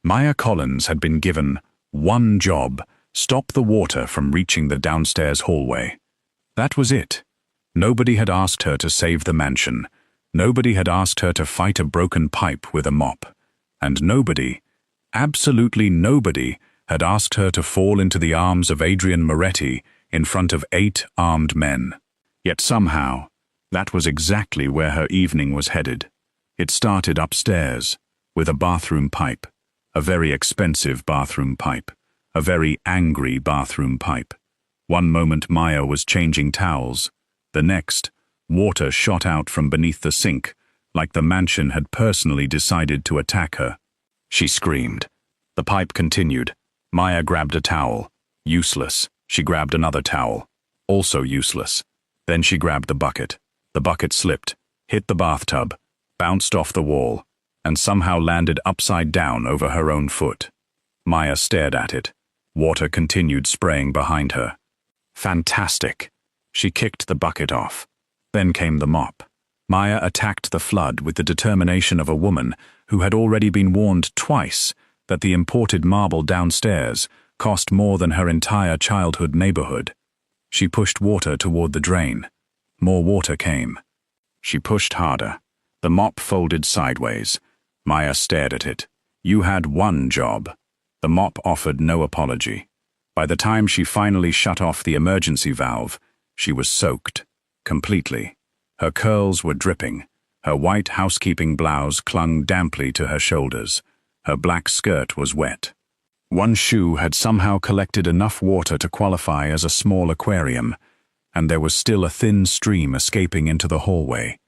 Maya Collins had been given one job: stop the water from reaching the downstairs hallway. That was it. Nobody had asked her to save the mansion. Nobody had asked her to fight a broken pipe with a mop. And nobody, absolutely nobody, had asked her to fall into the arms of Adrian Moretti in front of 8 armed men. Yet somehow, that was exactly where her evening was headed. It started upstairs, with a bathroom pipe, a very expensive bathroom pipe, a very angry bathroom pipe. One moment Maya was changing towels. The next, water shot out from beneath the sink, like the mansion had personally decided to attack her. She screamed. The pipe continued. Maya grabbed a towel. Useless. She grabbed another towel. Also useless. Then she grabbed the bucket. The bucket slipped, hit the bathtub, bounced off the wall, and somehow landed upside down over her own foot. Maya stared at it. Water continued spraying behind her. Fantastic. She kicked the bucket off. Then came the mop. Maya attacked the flood with the determination of a woman who had already been warned twice that the imported marble downstairs cost more than her entire childhood neighborhood. She pushed water toward the drain. More water came. She pushed harder. The mop folded sideways. Maya stared at it. You had one job. The mop offered no apology. By the time she finally shut off the emergency valve, she was soaked. Completely. Her curls were dripping. Her white housekeeping blouse clung damply to her shoulders. Her black skirt was wet. One shoe had somehow collected enough water to qualify as a small aquarium, and there was still a thin stream escaping into the hallway.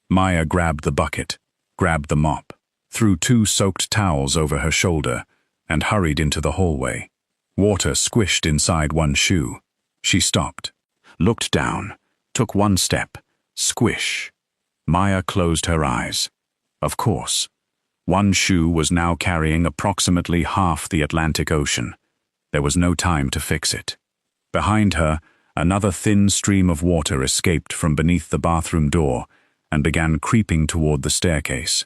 Maya grabbed the bucket, grabbed the mop, threw 2 soaked towels over her shoulder, and hurried into the hallway. Water squished inside one shoe. She stopped, looked down, took one step. Squish. Maya closed her eyes. Of course. One shoe was now carrying approximately half the Atlantic Ocean. There was no time to fix it. Behind her, another thin stream of water escaped from beneath the bathroom door and began creeping toward the staircase.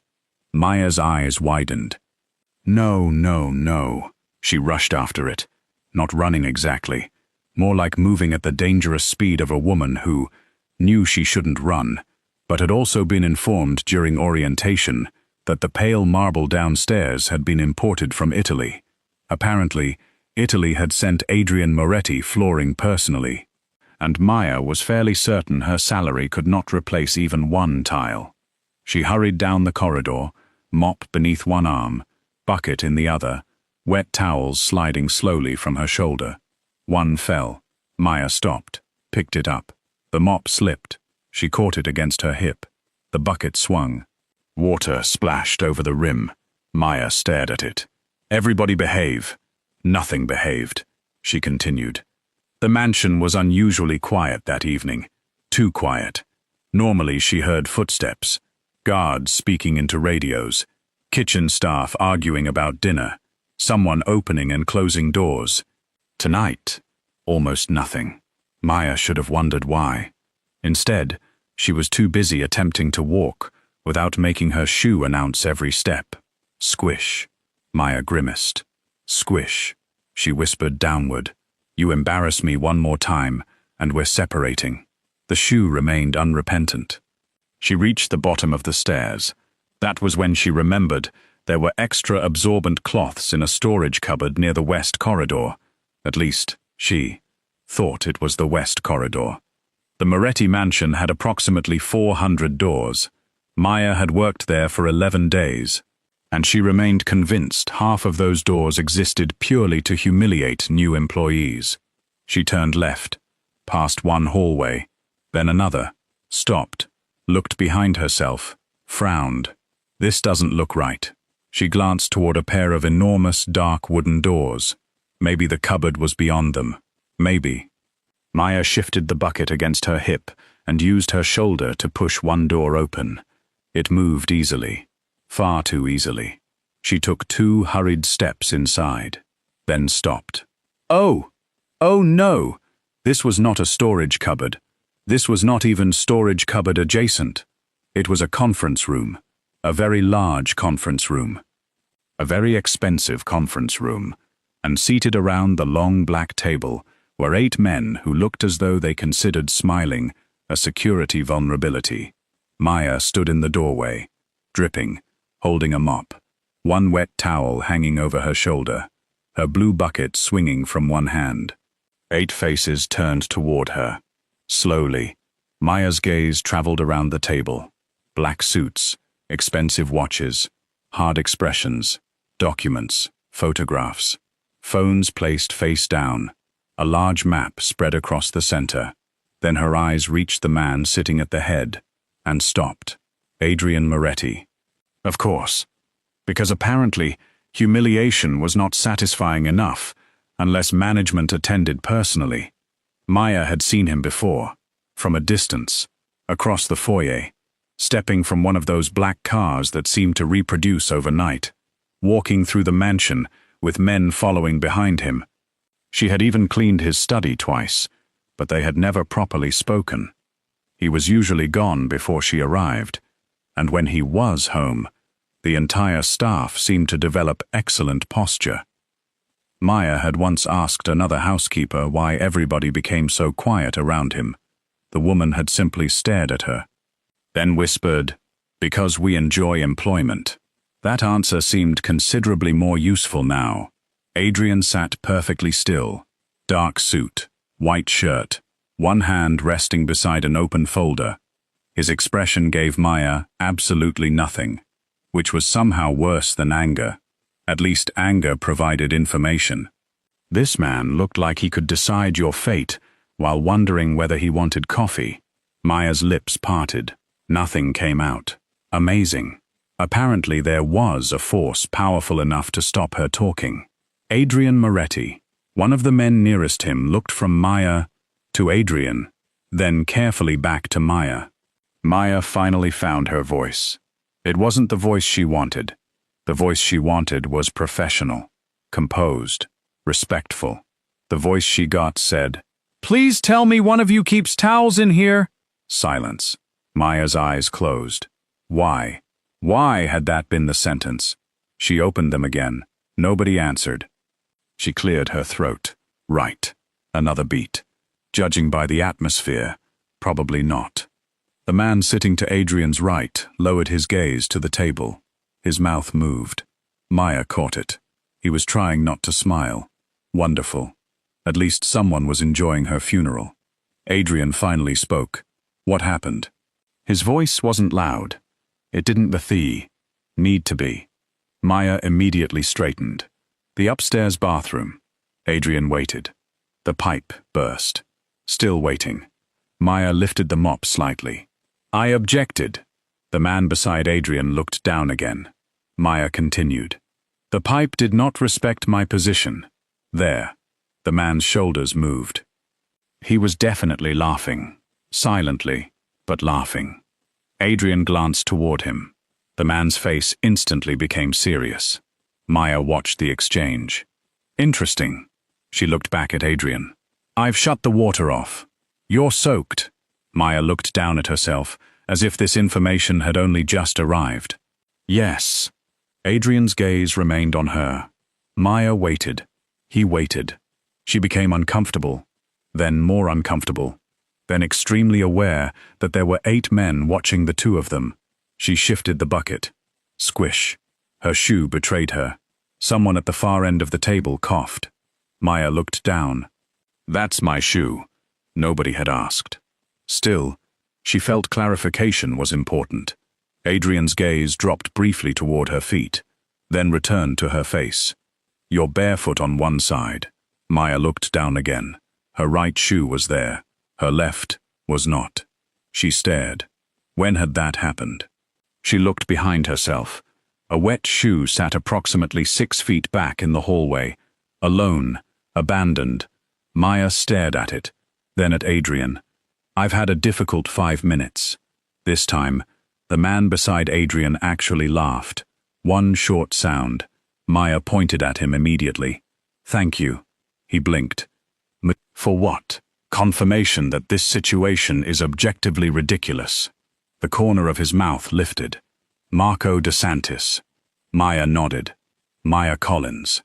Maya's eyes widened. No, no, no. She rushed after it. Not running exactly. More like moving at the dangerous speed of a woman who knew she shouldn't run, but had also been informed during orientation that the pale marble downstairs had been imported from Italy. Apparently, Italy had sent Adrian Moretti flooring personally, and Maya was fairly certain her salary could not replace even one tile. She hurried down the corridor, mop beneath one arm, bucket in the other, wet towels sliding slowly from her shoulder. One fell. Maya stopped, picked it up. The mop slipped. She caught it against her hip. The bucket swung. Water splashed over the rim. Maya stared at it. Everybody behave. Nothing behaved, she continued. The mansion was unusually quiet that evening. Too quiet. Normally she heard footsteps, guards speaking into radios, kitchen staff arguing about dinner, someone opening and closing doors. Tonight, almost nothing. Maya should have wondered why. Instead, she was too busy attempting to walk without making her shoe announce every step. Squish. Maya grimaced. Squish. She whispered downward. You embarrass me one more time, and we're separating. The shoe remained unrepentant. She reached the bottom of the stairs. That was when she remembered there were extra absorbent cloths in a storage cupboard near the west corridor. At least, she thought it was the west corridor. The Moretti mansion had approximately 400 doors. Maya had worked there for 11 days, and she remained convinced half of those doors existed purely to humiliate new employees. She turned left, passed one hallway, then another, stopped, looked behind herself, frowned. This doesn't look right. She glanced toward a pair of enormous dark wooden doors. Maybe the cupboard was beyond them. Maybe. Maya shifted the bucket against her hip and used her shoulder to push one door open. It moved easily. Far too easily. She took 2 hurried steps inside, then stopped. Oh! Oh no! This was not a storage cupboard. This was not even storage cupboard adjacent. It was a conference room. A very large conference room. A very expensive conference room, and seated around the long black table were 8 men who looked as though they considered smiling a security vulnerability. Maya stood in the doorway, dripping, holding a mop, one wet towel hanging over her shoulder, her blue bucket swinging from one hand. 8 faces turned toward her. Slowly, Maya's gaze traveled around the table. Black suits, expensive watches, hard expressions, documents, photographs, phones placed face down, a large map spread across the center. Then her eyes reached the man sitting at the head and stopped. Adrian Moretti. Of course, because apparently humiliation was not satisfying enough unless management attended personally. Maya had seen him before, from a distance, across the foyer, stepping from one of those black cars that seemed to reproduce overnight, walking through the mansion with men following behind him. She had even cleaned his study twice, but they had never properly spoken. He was usually gone before she arrived, and when he was home, the entire staff seemed to develop excellent posture. Maya had once asked another housekeeper why everybody became so quiet around him. The woman had simply stared at her, then whispered, "Because we enjoy employment." That answer seemed considerably more useful now. Adrian sat perfectly still, dark suit, white shirt, one hand resting beside an open folder. His expression gave Maya absolutely nothing, which was somehow worse than anger. At least anger provided information. This man looked like he could decide your fate while wondering whether he wanted coffee. Maya's lips parted. Nothing came out. Amazing. Apparently there was a force powerful enough to stop her talking. Adrian Moretti, one of the men nearest him, looked from Maya to Adrian, then carefully back to Maya. Maya finally found her voice. It wasn't the voice she wanted. The voice she wanted was professional, composed, respectful. The voice she got said, "Please tell me one of you keeps towels in here." Silence. Maya's eyes closed. Why? Why had that been the sentence? She opened them again. Nobody answered. She cleared her throat. Right. Another beat. Judging by the atmosphere, probably not. The man sitting to Adrian's right lowered his gaze to the table. His mouth moved. Maya caught it. He was trying not to smile. Wonderful. At least someone was enjoying her funeral. Adrian finally spoke. What happened? His voice wasn't loud. It didn't need to be. Maya immediately straightened. The upstairs bathroom. Adrian waited. The pipe burst. Still waiting. Maya lifted the mop slightly. "I objected." The man beside Adrian looked down again. Maya continued. "The pipe did not respect my position." There. The man's shoulders moved. He was definitely laughing. Silently, but laughing. Adrian glanced toward him. The man's face instantly became serious. Maya watched the exchange. "Interesting." She looked back at Adrian. "I've shut the water off. You're soaked." Maya looked down at herself, as if this information had only just arrived. "Yes." Adrian's gaze remained on her. Maya waited. He waited. She became uncomfortable, then more uncomfortable, then extremely aware that there were 8 men watching the 2 of them. She shifted the bucket. Squish. Her shoe betrayed her. Someone at the far end of the table coughed. Maya looked down. "That's my shoe." Nobody had asked. Still, she felt clarification was important. Adrian's gaze dropped briefly toward her feet, then returned to her face. "You're barefoot on one side." Maya looked down again. Her right shoe was there. Her left was not. She stared. When had that happened? She looked behind herself. A wet shoe sat approximately 6 feet back in the hallway, alone, abandoned. Maya stared at it, then at Adrian. "I've had a difficult 5 minutes." This time, the man beside Adrian actually laughed. One short sound. Maya pointed at him immediately. "Thank you." He blinked. "For what?" "Confirmation that this situation is objectively ridiculous." The corner of his mouth lifted. "Marco DeSantis." Maya nodded. Maya Collins.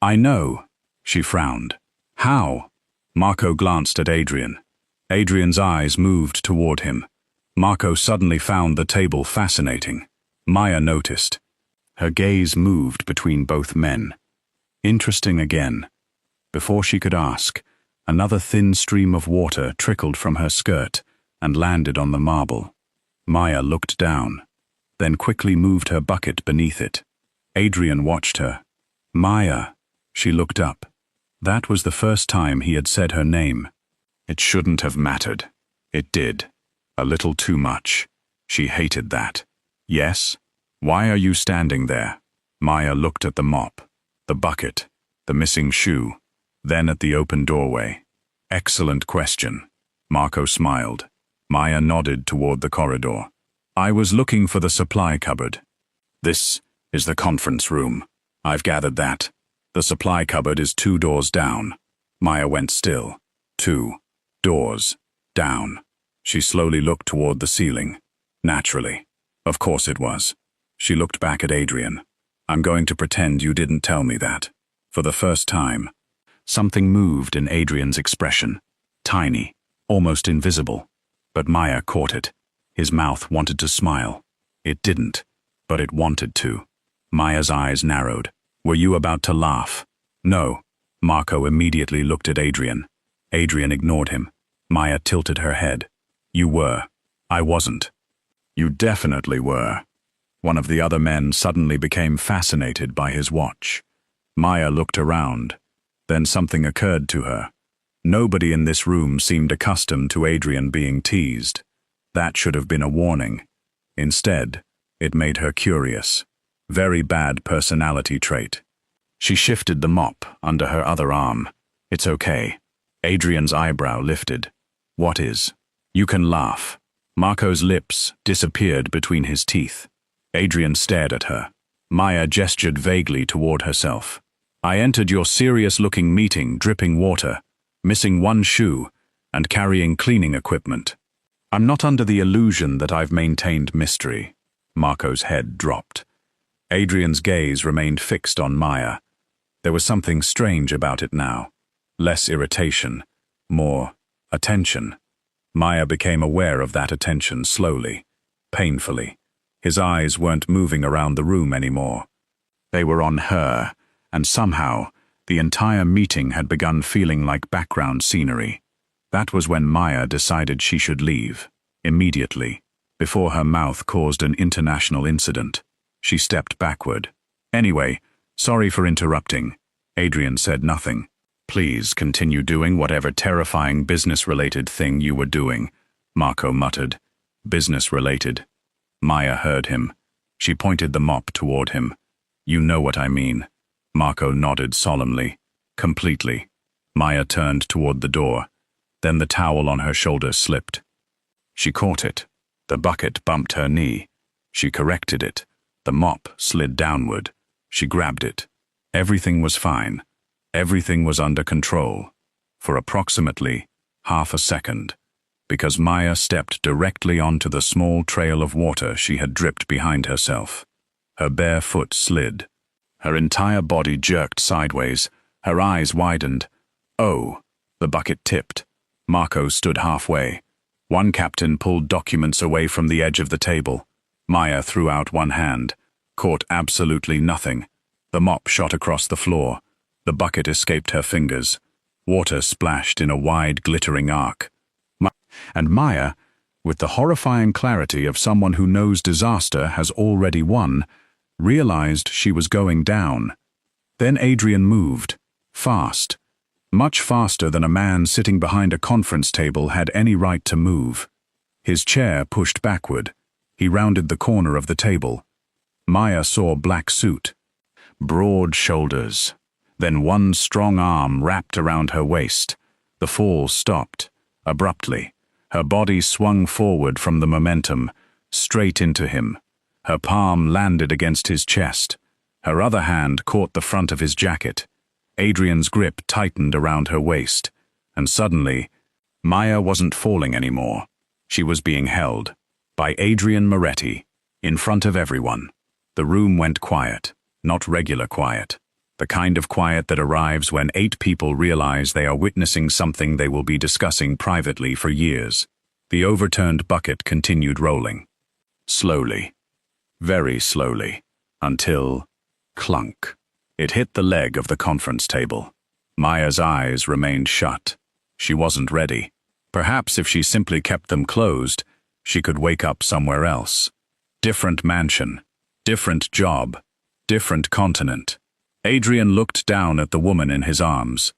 I know, she frowned. How? Marco glanced at Adrian. Adrian's eyes moved toward him. Marco suddenly found the table fascinating. Maya noticed. Her gaze moved between both men. Interesting again. Before she could ask, another thin stream of water trickled from her skirt and landed on the marble. Maya looked down, then quickly moved her bucket beneath it. Adrian watched her. Maya. She looked up. That was the first time he had said her name. It shouldn't have mattered. It did. A little too much. She hated that. Yes? Why are you standing there? Maya looked at the mop, the bucket, the missing shoe, then at the open doorway. Excellent question. Marco smiled. Maya nodded toward the corridor. I was looking for the supply cupboard. This is the conference room. I've gathered that. The supply cupboard is 2 doors down. Maya went still. 2 doors down. She slowly looked toward the ceiling. Naturally. Of course it was. She looked back at Adrian. I'm going to pretend you didn't tell me that. For the first time, something moved in Adrian's expression. Tiny, almost invisible. But Maya caught it. His mouth wanted to smile. It didn't, but it wanted to. Maya's eyes narrowed. Were you about to laugh? No. Marco immediately looked at Adrian. Adrian ignored him. Maya tilted her head. You were. I wasn't. You definitely were. One of the other men suddenly became fascinated by his watch. Maya looked around. Then something occurred to her. Nobody in this room seemed accustomed to Adrian being teased. That should have been a warning. Instead, it made her curious. Very bad personality trait. She shifted the mop under her other arm. It's okay. Adrian's eyebrow lifted. What is? You can laugh. Marco's lips disappeared between his teeth. Adrian stared at her. Maya gestured vaguely toward herself. I entered your serious-looking meeting dripping water, missing 1 shoe, and carrying cleaning equipment. I'm not under the illusion that I've maintained mystery. Marco's head dropped. Adrian's gaze remained fixed on Maya. There was something strange about it now. Less irritation, more attention. Maya became aware of that attention slowly, painfully. His eyes weren't moving around the room anymore. They were on her, and somehow, the entire meeting had begun feeling like background scenery. That was when Maya decided she should leave, immediately, before her mouth caused an international incident. She stepped backward. Anyway, sorry for interrupting. Adrian said nothing. Please continue doing whatever terrifying business-related thing you were doing, Marco muttered. Business-related. Maya heard him. She pointed the mop toward him. You know what I mean. Marco nodded solemnly. Completely. Maya turned toward the door. Then the towel on her shoulder slipped. She caught it. The bucket bumped her knee. She corrected it. The mop slid downward. She grabbed it. Everything was fine. Everything was under control. For approximately half a second. Because Maya stepped directly onto the small trail of water she had dripped behind herself. Her bare foot slid. Her entire body jerked sideways. Her eyes widened. Oh! The bucket tipped. Marco stood halfway. One captain pulled documents away from the edge of the table. Maya threw out one hand, caught absolutely nothing. The mop shot across the floor. The bucket escaped her fingers. Water splashed in a wide, glittering arc. And Maya, with the horrifying clarity of someone who knows disaster has already won, realized she was going down. Then Adrian moved. Fast. Much faster than a man sitting behind a conference table had any right to move. His chair pushed backward. He rounded the corner of the table. Maya saw black suit. Broad shoulders. Then one strong arm wrapped around her waist. The fall stopped. Abruptly. Her body swung forward from the momentum, straight into him. Her palm landed against his chest. Her other hand caught the front of his jacket. Adrian's grip tightened around her waist. And suddenly, Maya wasn't falling anymore. She was being held. By Adrian Moretti, in front of everyone. The room went quiet. Not regular quiet. The kind of quiet that arrives when 8 people realize they are witnessing something they will be discussing privately for years. The overturned bucket continued rolling. Slowly. Very slowly. Until... clunk. It hit the leg of the conference table. Maya's eyes remained shut. She wasn't ready. Perhaps if she simply kept them closed, she could wake up somewhere else. Different mansion. Different job. Different continent. Adrian looked down at the woman in his arms.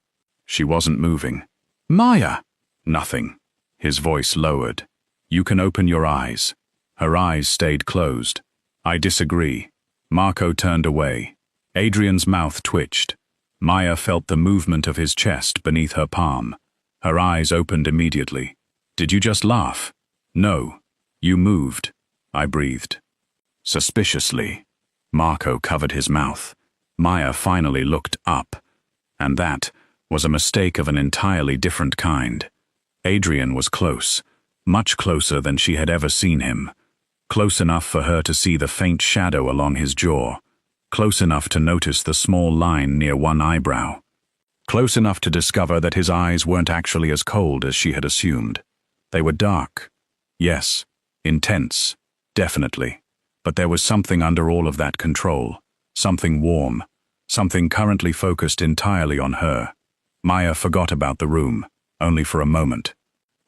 She wasn't moving. Maya! Nothing. His voice lowered. You can open your eyes. Her eyes stayed closed. I disagree. Marco turned away. Adrian's mouth twitched. Maya felt the movement of his chest beneath her palm. Her eyes opened immediately. Did you just laugh? No. You moved. I breathed. Suspiciously. Marco covered his mouth. Maya finally looked up. And that was a mistake of an entirely different kind. Adrian was close. Much closer than she had ever seen him. Close enough for her to see the faint shadow along his jaw. Close enough to notice the small line near one eyebrow. Close enough to discover that his eyes weren't actually as cold as she had assumed. They were dark. Yes, intense, definitely. But there was something under all of that control. Something warm. Something currently focused entirely on her. Maya forgot about the room, only for a moment.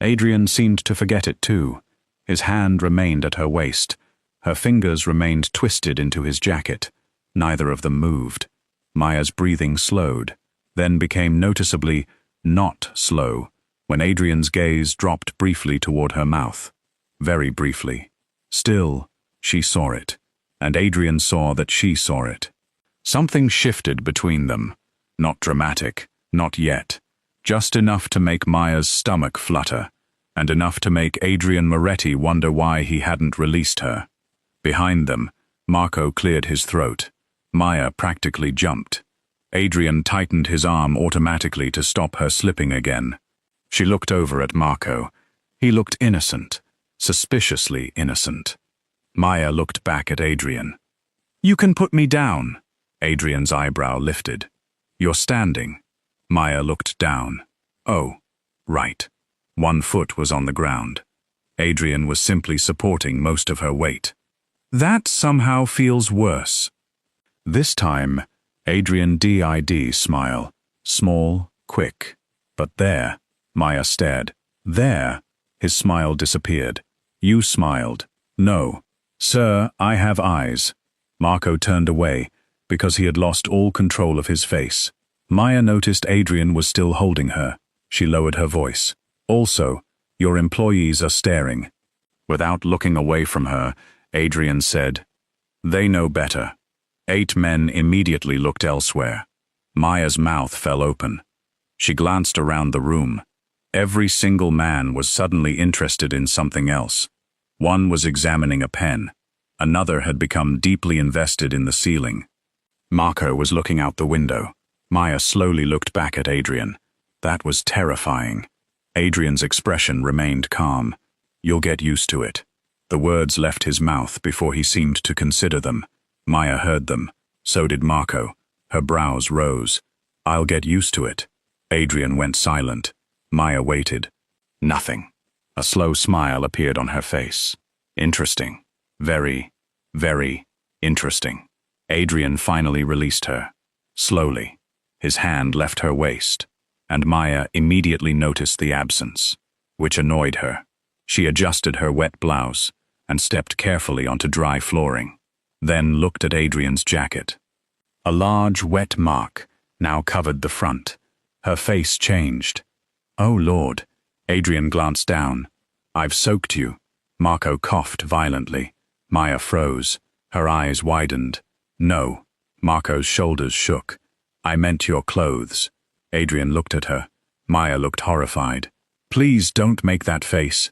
Adrian seemed to forget it too. His hand remained at her waist. Her fingers remained twisted into his jacket. Neither of them moved. Maya's breathing slowed, then became noticeably not slow when Adrian's gaze dropped briefly toward her mouth. Very briefly. Still, she saw it, and Adrian saw that she saw it. Something shifted between them. Not dramatic, not yet. Just enough to make Maya's stomach flutter, and enough to make Adrian Moretti wonder why he hadn't released her. Behind them, Marco cleared his throat. Maya practically jumped. Adrian tightened his arm automatically to stop her slipping again. She looked over at Marco. He looked innocent, suspiciously innocent. Maya looked back at Adrian. You can put me down. Adrian's eyebrow lifted. You're standing. Maya looked down. Oh, right. One foot was on the ground. Adrian was simply supporting most of her weight. That somehow feels worse. This time, Adrian did smile. Small, quick. But there, Maya stared. There, his smile disappeared. You smiled. No. Sir, I have eyes. Marco turned away, because he had lost all control of his face. Maya noticed Adrian was still holding her. She lowered her voice. Also, your employees are staring. Without looking away from her, Adrian said, They know better. 8 men immediately looked elsewhere. Maya's mouth fell open. She glanced around the room. Every single man was suddenly interested in something else. One was examining a pen. Another had become deeply invested in the ceiling. Marco was looking out the window. Maya slowly looked back at Adrian. That was terrifying. Adrian's expression remained calm. You'll get used to it. The words left his mouth before he seemed to consider them. Maya heard them. So did Marco. Her brows rose. I'll get used to it. Adrian went silent. Maya waited. Nothing. A slow smile appeared on her face. Interesting. Very, very interesting. Adrian finally released her. Slowly. His hand left her waist, and Maya immediately noticed the absence, which annoyed her. She adjusted her wet blouse and stepped carefully onto dry flooring, then looked at Adrian's jacket. A large, wet mark now covered the front. Her face changed. Oh, Lord. Adrian glanced down. I've soaked you. Marco coughed violently. Maya froze. Her eyes widened. No. Marco's shoulders shook. I meant your clothes. Adrian looked at her. Maya looked horrified. Please don't make that face.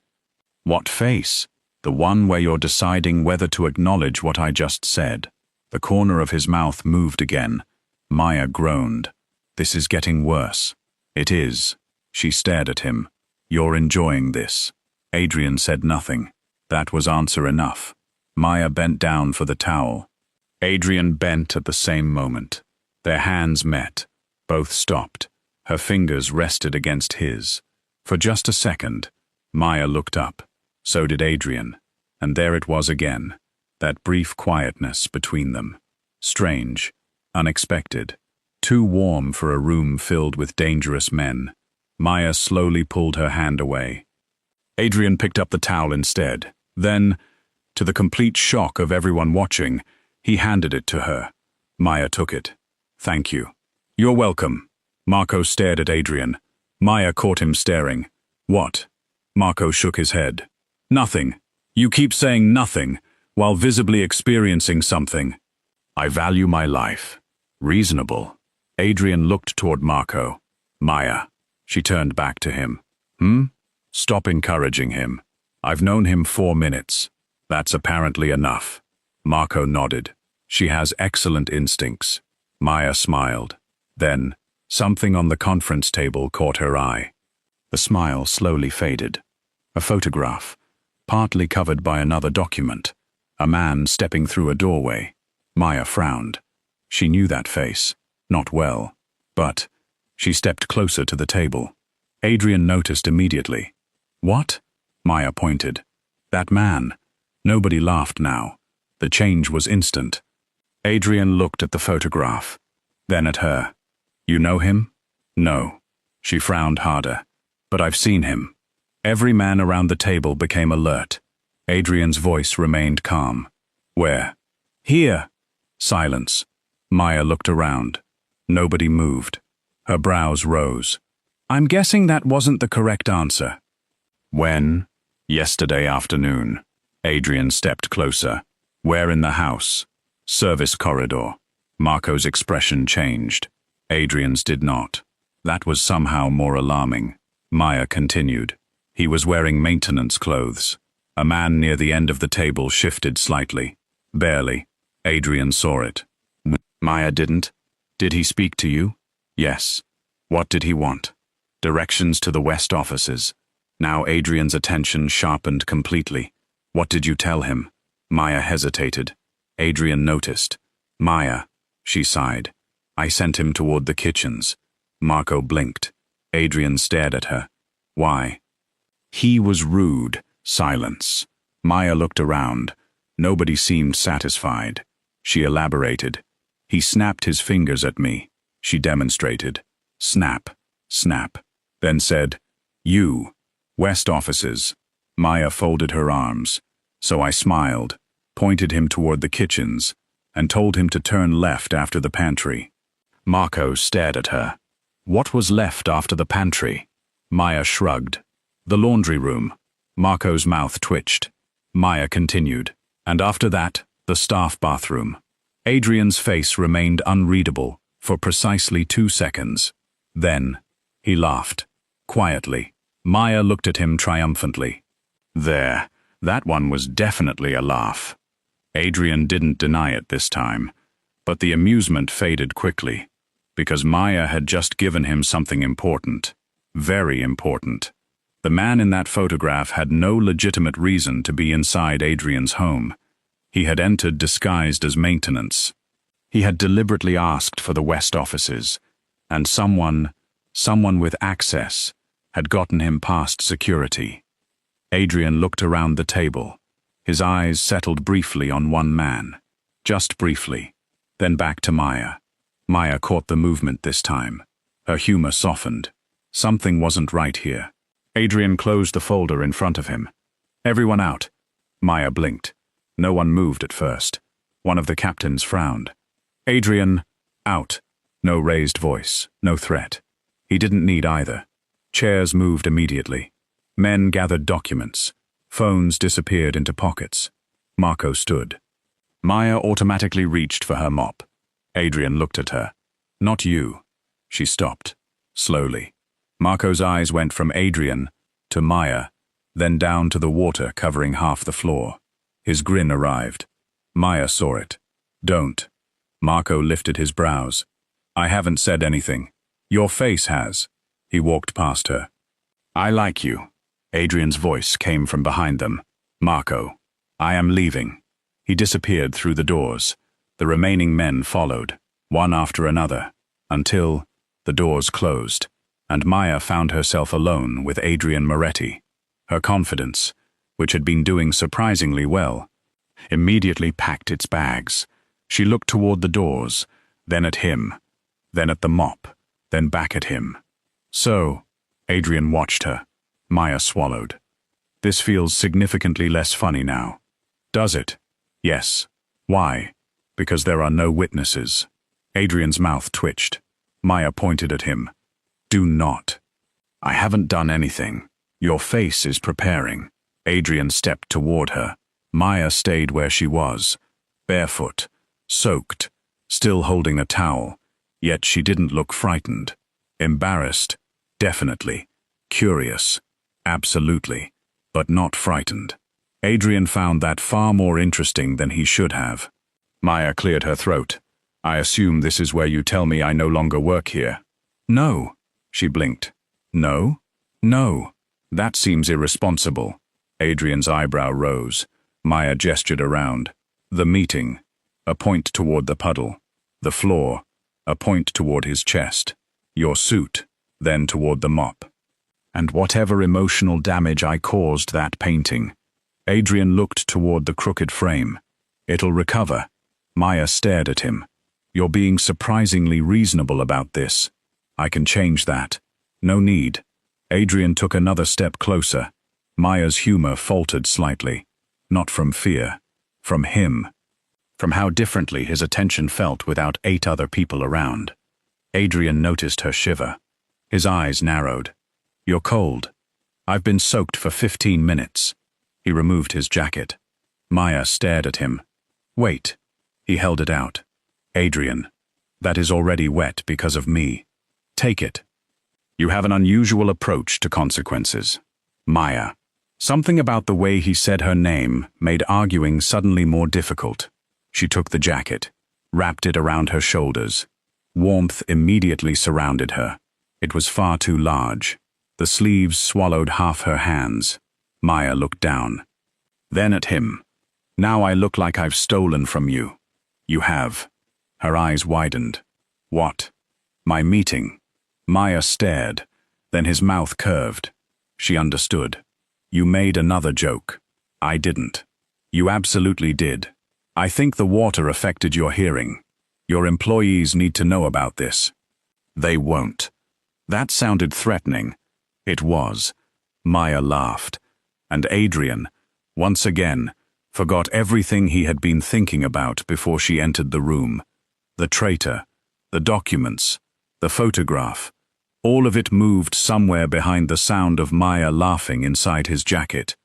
What face? The one where you're deciding whether to acknowledge what I just said. The corner of his mouth moved again. Maya groaned. This is getting worse. It is. She stared at him. You're enjoying this. Adrian said nothing. That was answer enough. Maya bent down for the towel. Adrian bent at the same moment. Their hands met. Both stopped. Her fingers rested against his. For just a second, Maya looked up. So did Adrian. And there it was again, that brief quietness between them. Strange, unexpected, too warm for a room filled with dangerous men. Maya slowly pulled her hand away. Adrian picked up the towel instead. Then, to the complete shock of everyone watching, he handed it to her. Maya took it. "Thank you." "You're welcome." Marco stared at Adrian. Maya caught him staring. "What?" Marco shook his head. "Nothing. You keep saying nothing, while visibly experiencing something." "I value my life." "Reasonable." Adrian looked toward Marco. "Maya." She turned back to him. Stop encouraging him. I've known him 4 minutes. That's apparently enough." Marco nodded. "She has excellent instincts." Maya smiled. Then, something on the conference table caught her eye. The smile slowly faded. A photograph, partly covered by another document. A man stepping through a doorway. Maya frowned. She knew that face. Not well. But she stepped closer to the table. Adrian noticed immediately. "What?" Maya pointed. "That man." Nobody laughed now. The change was instant. Adrian looked at the photograph, then at her. "You know him?" "No." She frowned harder. "But I've seen him." Every man around the table became alert. Adrian's voice remained calm. "Where?" "Here." Silence. Maya looked around. Nobody moved. Her brows rose. "I'm guessing that wasn't the correct answer." "When?" "Yesterday afternoon." Adrian stepped closer. "Where in the house?" "Service corridor." Marco's expression changed. Adrian's did not. That was somehow more alarming. Maya continued. "He was wearing maintenance clothes." A man near the end of the table shifted slightly. Barely. Adrian saw it. Maya didn't. "Did he speak to you?" "Yes." "What did he want?" "Directions to the West offices." Now Adrian's attention sharpened completely. "What did you tell him?" Maya hesitated. Adrian noticed. "Maya," she sighed. "I sent him toward the kitchens." Marco blinked. Adrian stared at her. "Why?" "He was rude." Silence. Maya looked around. Nobody seemed satisfied. She elaborated. "He snapped his fingers at me." She demonstrated. Snap, snap. Then said, "You, West offices." Maya folded her arms. So I smiled, pointed him toward the kitchens, and told him to turn left after the pantry. Marco stared at her. "What was left after the pantry?" Maya shrugged. "The laundry room." Marco's mouth twitched. Maya continued. "And after that, the staff bathroom." Adrian's face remained unreadable for precisely 2 seconds. Then, he laughed. Quietly. Maya looked at him triumphantly. "There, that one was definitely a laugh." Adrian didn't deny it this time, but the amusement faded quickly, because Maya had just given him something important. Very important. The man in that photograph had no legitimate reason to be inside Adrian's home. He had entered disguised as maintenance. He had deliberately asked for the West offices, and someone with access, had gotten him past security. Adrian looked around the table. His eyes settled briefly on one man. Just briefly. Then back to Maya. Maya caught the movement this time. Her humor softened. Something wasn't right here. Adrian closed the folder in front of him. "Everyone out." Maya blinked. No one moved at first. One of the captains frowned. "Adrian, out." No raised voice, no threat. He didn't need either. Chairs moved immediately. Men gathered documents. Phones disappeared into pockets. Marco stood. Maya automatically reached for her mop. Adrian looked at her. "Not you." She stopped. Slowly. Marco's eyes went from Adrian to Maya, then down to the water covering half the floor. His grin arrived. Maya saw it. "Don't." Marco lifted his brows. "I haven't said anything. Your face has." He walked past her. "I like you." Adrian's voice came from behind them. "Marco, I am leaving." He disappeared through the doors. The remaining men followed, one after another, until the doors closed, and Maya found herself alone with Adrian Moretti. Her confidence, which had been doing surprisingly well, immediately packed its bags. She looked toward the doors, then at him, then at the mop, then back at him. So, Adrian watched her. Maya swallowed. This feels significantly less funny now. Does it? Yes. Why? Because there are no witnesses. Adrian's mouth twitched. Maya pointed at him. Do not. I haven't done anything. Your face is preparing. Adrian stepped toward her. Maya stayed where she was, barefoot, soaked, still holding a towel, yet she didn't look frightened. Embarrassed, definitely. Curious, absolutely, but not frightened. Adrian found that far more interesting than he should have. Maya cleared her throat. I assume this is where you tell me I no longer work here. No, she blinked. No? No. That seems irresponsible. Adrian's eyebrow rose. Maya gestured around. The meeting. A point toward the puddle. The floor. A point toward his chest. Your suit. Then toward the mop. And whatever emotional damage I caused that painting. Adrian looked toward the crooked frame. It'll recover. Maya stared at him. You're being surprisingly reasonable about this. I can change that. No need. Adrian took another step closer. Maya's humor faltered slightly. Not from fear. From him. From how differently his attention felt without 8 other people around. Adrian noticed her shiver. His eyes narrowed. You're cold. I've been soaked for 15 minutes. He removed his jacket. Maya stared at him. Wait. He held it out. Adrian, that is already wet because of me. Take it. You have an unusual approach to consequences. Maya. Something about the way he said her name made arguing suddenly more difficult. She took the jacket, wrapped it around her shoulders. Warmth immediately surrounded her. It was far too large. The sleeves swallowed half her hands. Maya looked down. Then at him. Now I look like I've stolen from you. You have. Her eyes widened. What? My meeting. Maya stared, then his mouth curved. She understood. You made another joke. I didn't. You absolutely did. I think the water affected your hearing. Your employees need to know about this. They won't. That sounded threatening. It was. Maya laughed. And Adrian, once again, forgot everything he had been thinking about before she entered the room. The traitor, the documents, the photograph. All of it moved somewhere behind the sound of Maya laughing inside his jacket.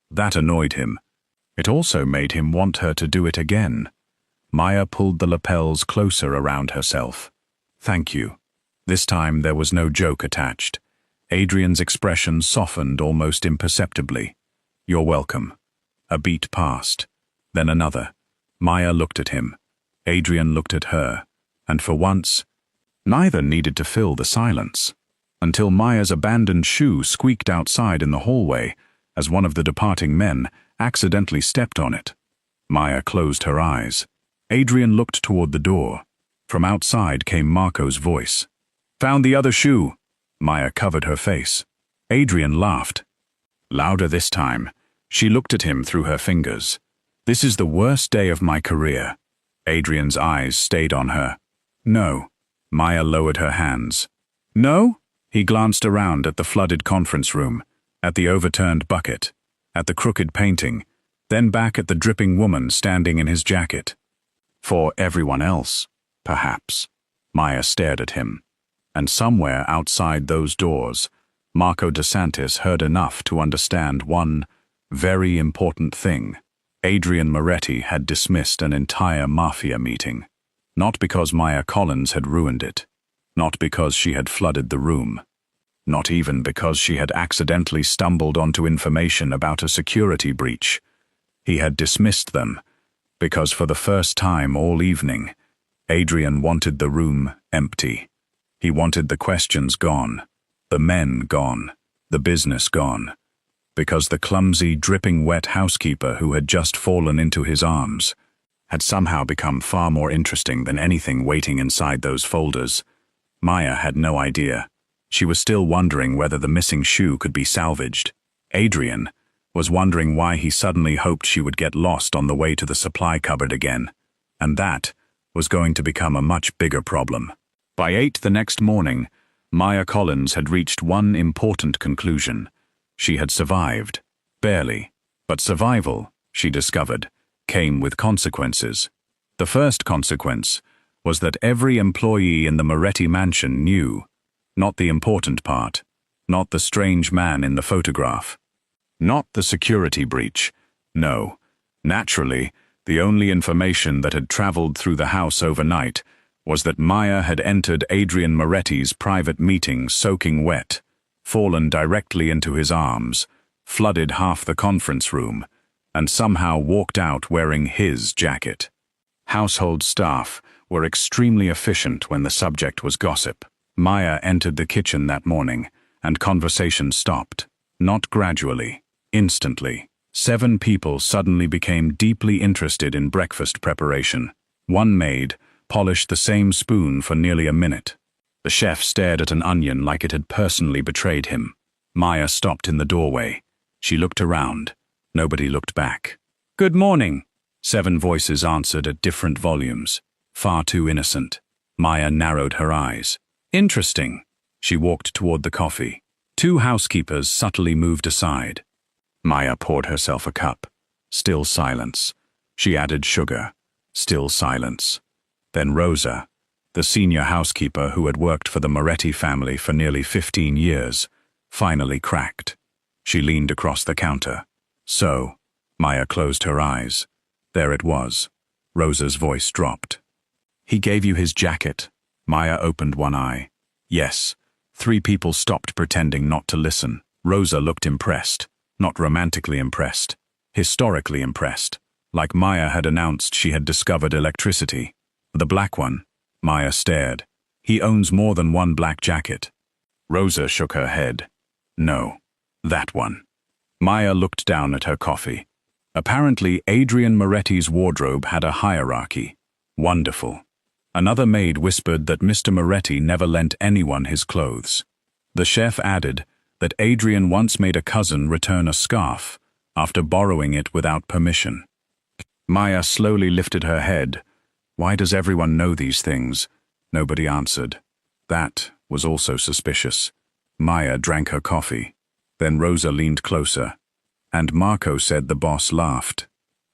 That annoyed him. It also made him want her to do it again. Maya pulled the lapels closer around herself. Thank you. This time there was no joke attached. Adrian's expression softened almost imperceptibly. You're welcome. A beat passed. Then another. Maya looked at him. Adrian looked at her. And for once, neither needed to fill the silence. Until Maya's abandoned shoe squeaked outside in the hallway as one of the departing men accidentally stepped on it. Maya closed her eyes. Adrian looked toward the door. From outside came Marco's voice. Found the other shoe. Maya covered her face. Adrian laughed. Louder this time. She looked at him through her fingers. This is the worst day of my career. Adrian's eyes stayed on her. No. Maya lowered her hands. No? He glanced around at the flooded conference room, at the overturned bucket, at the crooked painting, then back at the dripping woman standing in his jacket. For everyone else, perhaps. Maya stared at him. And somewhere outside those doors, Marco DeSantis heard enough to understand one very important thing. Adrian Moretti had dismissed an entire Mafia meeting. Not because Maya Collins had ruined it. Not because she had flooded the room. Not even because she had accidentally stumbled onto information about a security breach. He had dismissed them because for the first time all evening, Adrian wanted the room empty. He wanted the questions gone, the men gone, the business gone. Because the clumsy, dripping wet housekeeper who had just fallen into his arms had somehow become far more interesting than anything waiting inside those folders. Maya had no idea. She was still wondering whether the missing shoe could be salvaged. Adrian was wondering why he suddenly hoped she would get lost on the way to the supply cupboard again. And that was going to become a much bigger problem. By 8 the next morning, Maya Collins had reached one important conclusion. She had survived. Barely. But survival, she discovered, came with consequences. The first consequence was that every employee in the Moretti mansion knew. Not the important part. Not the strange man in the photograph. Not the security breach. No. Naturally, the only information that had traveled through the house overnight was that Maya had entered Adrian Moretti's private meeting soaking wet, fallen directly into his arms, flooded half the conference room, and somehow walked out wearing his jacket. Household staff were extremely efficient when the subject was gossip. Maya entered the kitchen that morning, and conversation stopped. Not gradually, instantly. 7 people suddenly became deeply interested in breakfast preparation. One maid polished the same spoon for nearly a minute. The chef stared at an onion like it had personally betrayed him. Maya stopped in the doorway. She looked around. Nobody looked back. "Good morning," 7 voices answered at different volumes. Far too innocent. Maya narrowed her eyes. "Interesting." She walked toward the coffee. 2 housekeepers subtly moved aside. Maya poured herself a cup. Still silence. She added sugar. Still silence. Then Rosa, the senior housekeeper who had worked for the Moretti family for nearly 15 years, finally cracked. She leaned across the counter. "So," Maya closed her eyes. There it was. Rosa's voice dropped. "He gave you his jacket." Maya opened one eye. "Yes." 3 people stopped pretending not to listen. Rosa looked impressed. Not romantically impressed. Historically impressed. Like Maya had announced she had discovered electricity. "The black one." Maya stared. "He owns more than one black jacket." Rosa shook her head. "No. That one." Maya looked down at her coffee. Apparently, Adrian Moretti's wardrobe had a hierarchy. Wonderful. Another maid whispered that Mr. Moretti never lent anyone his clothes. The chef added that Adrian once made a cousin return a scarf after borrowing it without permission. Maya slowly lifted her head. Why does everyone know these things? Nobody answered. That was also suspicious. Maya drank her coffee. Then Rosa leaned closer. And Marco said the boss laughed.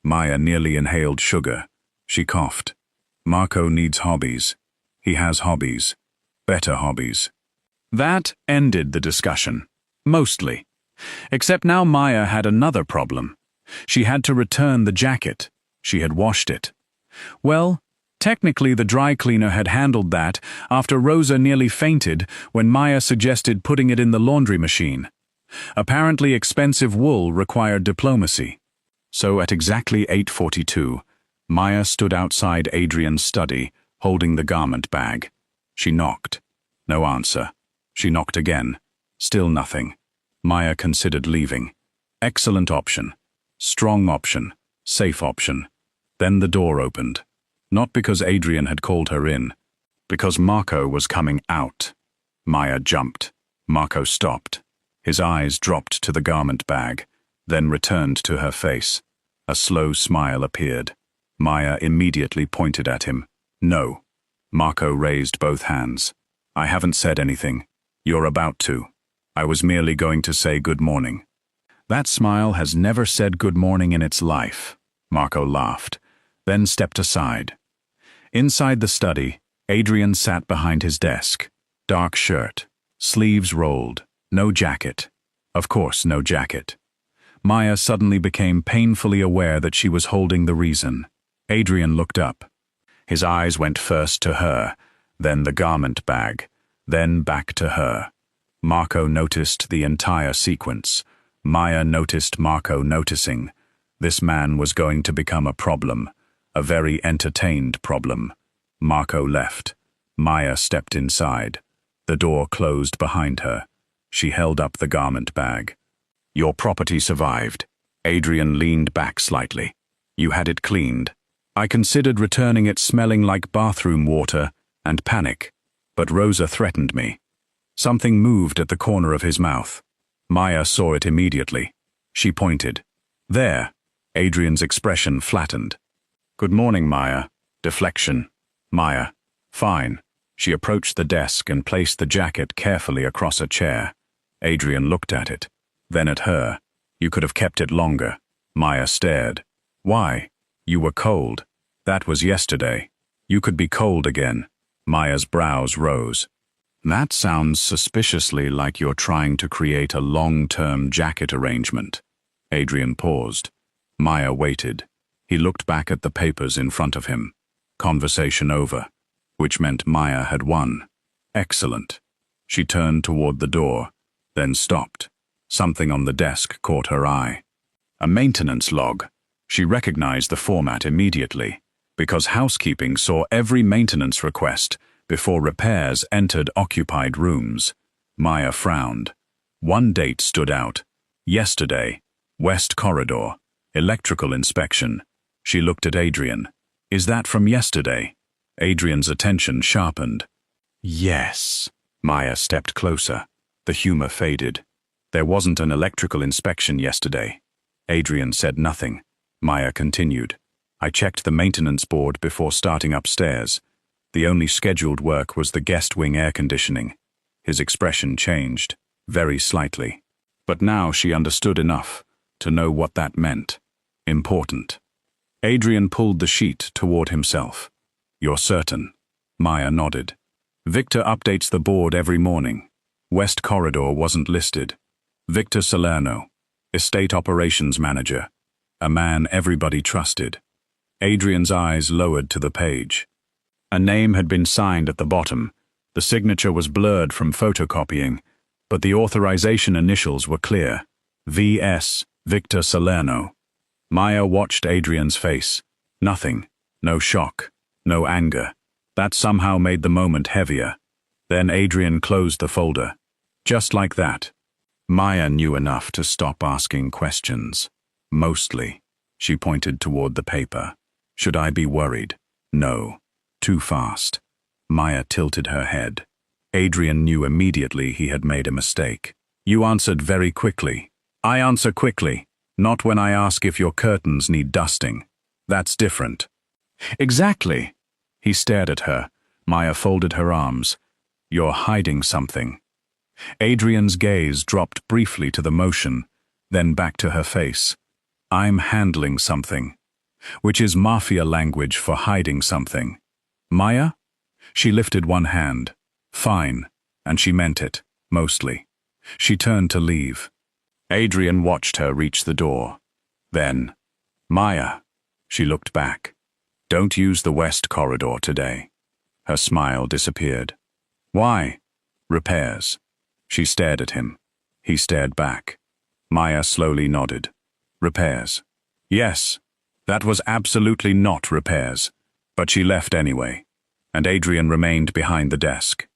Maya nearly inhaled sugar. She coughed. "Marco needs hobbies. He has hobbies. Better hobbies." That ended the discussion. Mostly. Except now Maya had another problem. She had to return the jacket. She had washed it. Well, technically the dry cleaner had handled that after Rosa nearly fainted when Maya suggested putting it in the laundry machine. Apparently expensive wool required diplomacy. So at exactly 8:42, Maya stood outside Adrian's study, holding the garment bag. She knocked. No answer. She knocked again. Still nothing. Maya considered leaving. Excellent option. Strong option. Safe option. Then the door opened. Not because Adrian had called her in. Because Marco was coming out. Maya jumped. Marco stopped. His eyes dropped to the garment bag, then returned to her face. A slow smile appeared. Maya immediately pointed at him. "No." Marco raised both hands. "I haven't said anything. You're about to. I was merely going to say good morning." "That smile has never said good morning in its life." Marco laughed, then stepped aside. Inside the study, Adrian sat behind his desk. Dark shirt. Sleeves rolled. No jacket. Of course, no jacket. Maya suddenly became painfully aware that she was holding the reason. Adrian looked up. His eyes went first to her, then the garment bag, then back to her. Marco noticed the entire sequence. Maya noticed Marco noticing. This man was going to become a problem, a very entertained problem. Marco left. Maya stepped inside. The door closed behind her. She held up the garment bag. "Your property survived." Adrian leaned back slightly. "You had it cleaned." I considered returning it smelling like bathroom water and panic, but Rosa threatened me. Something moved at the corner of his mouth. Maya saw it immediately. She pointed. There. Adrian's expression flattened. Good morning, Maya. Deflection. Maya. Fine. She approached the desk and placed the jacket carefully across a chair. Adrian looked at it, then at her. You could have kept it longer. Maya stared. Why? You were cold. That was yesterday. You could be cold again. Maya's brows rose. That sounds suspiciously like you're trying to create a long-term jacket arrangement. Adrian paused. Maya waited. He looked back at the papers in front of him. Conversation over, which meant Maya had won. Excellent. She turned toward the door, then stopped. Something on the desk caught her eye. A maintenance log. She recognized the format immediately, because housekeeping saw every maintenance request before repairs entered occupied rooms. Maya frowned. One date stood out. Yesterday. West Corridor. Electrical inspection. She looked at Adrian. Is that from yesterday? Adrian's attention sharpened. Yes. Maya stepped closer. The humor faded. There wasn't an electrical inspection yesterday. Adrian said nothing. Maya continued. I checked the maintenance board before starting upstairs. The only scheduled work was the guest wing air conditioning. His expression changed, very slightly. But now she understood enough to know what that meant. Important. Adrian pulled the sheet toward himself. You're certain? Maya nodded. Victor updates the board every morning. West Corridor wasn't listed. Victor Salerno, estate operations manager. A man everybody trusted. Adrian's eyes lowered to the page. A name had been signed at the bottom. The signature was blurred from photocopying, but the authorization initials were clear. V.S. Victor Salerno. Maya watched Adrian's face. Nothing. No shock. No anger. That somehow made the moment heavier. Then Adrian closed the folder. Just like that. Maya knew enough to stop asking questions. Mostly. She pointed toward the paper. Should I be worried? No. Too fast. Maya tilted her head. Adrian knew immediately he had made a mistake. You answered very quickly. I answer quickly, not when I ask if your curtains need dusting. That's different. Exactly. He stared at her. Maya folded her arms. You're hiding something. Adrian's gaze dropped briefly to the motion, then back to her face. I'm handling something, which is Mafia language for hiding something. Maya? She lifted one hand. Fine, and she meant it, mostly. She turned to leave. Adrian watched her reach the door. Then, Maya. She looked back. Don't use the West Corridor today. Her smile disappeared. Why? Repairs. She stared at him. He stared back. Maya slowly nodded. Repairs. Yes, that was absolutely not repairs. But she left anyway, and Adrian remained behind the desk,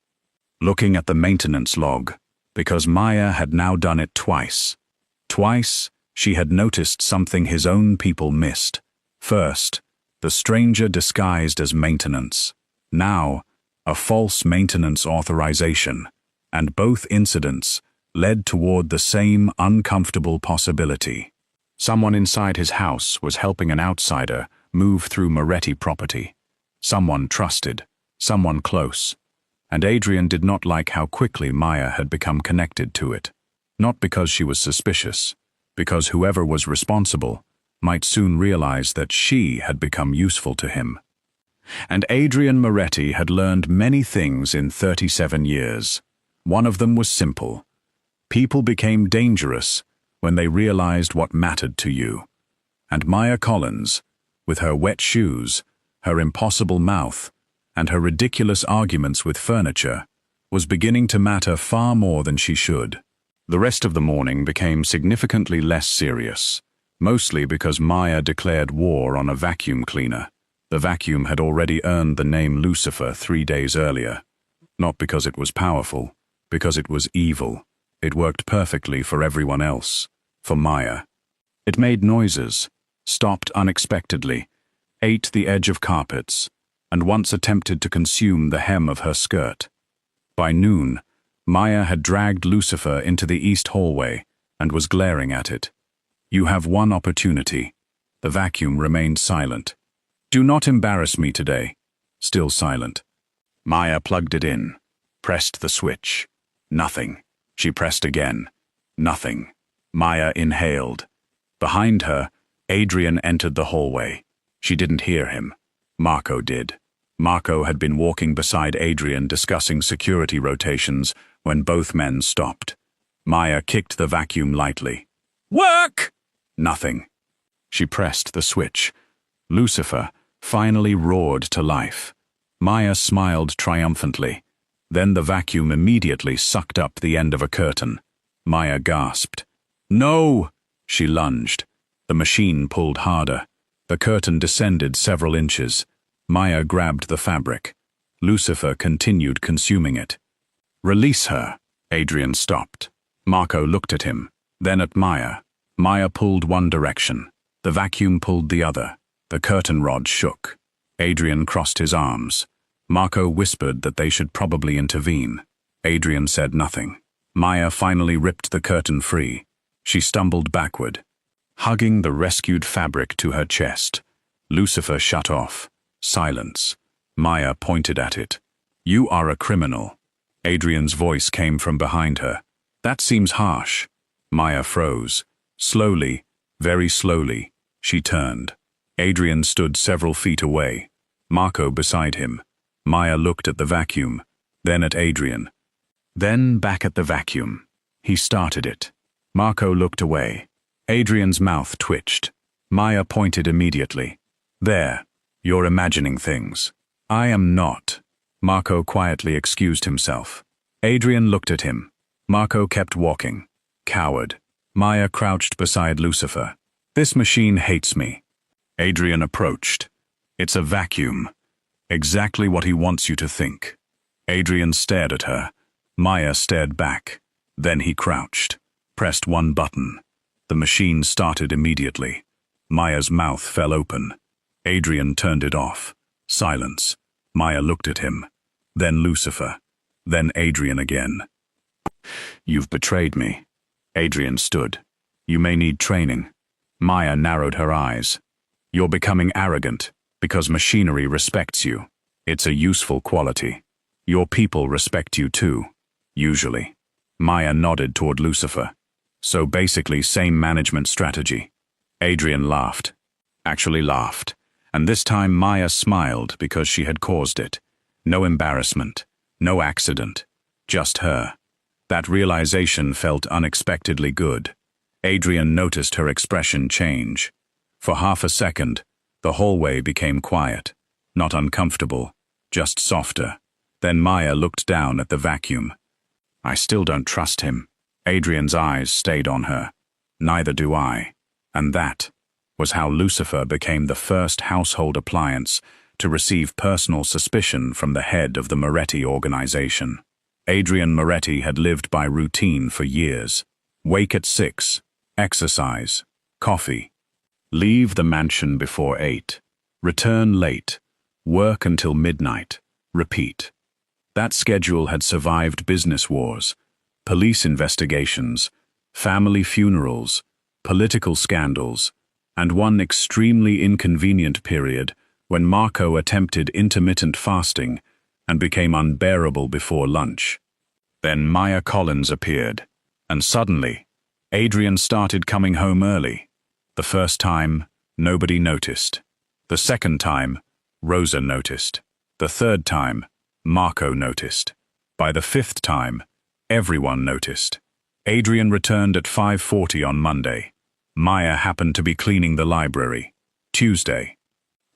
looking at the maintenance log, because Maya had now done it twice. Twice, she had noticed something his own people missed. First, the stranger disguised as maintenance. Now, a false maintenance authorization, and both incidents led toward the same uncomfortable possibility. Someone inside his house was helping an outsider move through Moretti property. Someone trusted, someone close. And Adrian did not like how quickly Maya had become connected to it. Not because she was suspicious, because whoever was responsible might soon realize that she had become useful to him. And Adrian Moretti had learned many things in 37 years. One of them was simple. People became dangerous when they realized what mattered to you. And Maya Collins, with her wet shoes, her impossible mouth, and her ridiculous arguments with furniture, was beginning to matter far more than she should. The rest of the morning became significantly less serious, mostly because Maya declared war on a vacuum cleaner. The vacuum had already earned the name Lucifer 3 days earlier. Not because it was powerful, because it was evil. It worked perfectly for everyone else. For Maya. It made noises, stopped unexpectedly. ate the edge of carpets, and once attempted to consume the hem of her skirt. By noon, Maya had dragged Lucifer into the east hallway and was glaring at it. "You have one opportunity." The vacuum remained silent. "Do not embarrass me today." Still silent. Maya plugged it in, pressed the switch. Nothing. She pressed again. Nothing. Maya inhaled. Behind her, Adrian entered the hallway. She didn't hear him. Marco did. Marco had been walking beside Adrian discussing security rotations when both men stopped. Maya kicked the vacuum lightly. "Work!" Nothing. She pressed the switch. Lucifer finally roared to life. Maya smiled triumphantly. Then the vacuum immediately sucked up the end of a curtain. Maya gasped. "No!" She lunged. The machine pulled harder. The curtain descended several inches. Maya grabbed the fabric. Lucifer continued consuming it. "Release her." Adrian stopped. Marco looked at him, then at Maya. Maya pulled one direction. The vacuum pulled the other. The curtain rod shook. Adrian crossed his arms. Marco whispered that they should probably intervene. Adrian said nothing. Maya finally ripped the curtain free. She stumbled backward, hugging the rescued fabric to her chest. Lucifer shut off. Silence. Maya pointed at it. "You are a criminal." Adrian's voice came from behind her. "That seems harsh." Maya froze. Slowly, very slowly, she turned. Adrian stood several feet away. Marco beside him. Maya looked at the vacuum, then at Adrian. Then back at the vacuum. He started it. Marco looked away. Adrian's mouth twitched. Maya pointed immediately. "There. You're imagining things." "I am not." Marco quietly excused himself. Adrian looked at him. Marco kept walking. Coward. Maya crouched beside Lucifer. "This machine hates me." Adrian approached. "It's a vacuum. Exactly what he wants you to think." Adrian stared at her. Maya stared back. Then he crouched, pressed one button. The machine started immediately. Maya's mouth fell open. Adrian turned it off. Silence. Maya looked at him. Then Lucifer. Then Adrian again. "You've betrayed me." Adrian stood. "You may need training." Maya narrowed her eyes. "You're becoming arrogant because machinery respects you. It's a useful quality. Your people respect you too, usually." Maya nodded toward Lucifer. "So basically same management strategy." Adrian laughed. Actually laughed. And this time Maya smiled because she had caused it. No embarrassment. No accident. Just her. That realization felt unexpectedly good. Adrian noticed her expression change. For half a second, the hallway became quiet. Not uncomfortable, just softer. Then Maya looked down at the vacuum. "I still don't trust him." Adrian's eyes stayed on her. "Neither do I." And that was how Lucifer became the first household appliance to receive personal suspicion from the head of the Moretti organization. Adrian Moretti had lived by routine for years. Wake at 6, exercise, coffee. Leave the mansion before 8, return late, work until midnight, repeat. That schedule had survived business wars, police investigations, family funerals, political scandals, and one extremely inconvenient period when Marco attempted intermittent fasting and became unbearable before lunch. Then Maya Collins appeared, and suddenly, Adrian started coming home early. The first time, nobody noticed. The second time, Rosa noticed. The third time, Marco noticed. By the fifth time, everyone noticed. Adrian returned at 5:40 on Monday. Maya happened to be cleaning the library. Tuesday.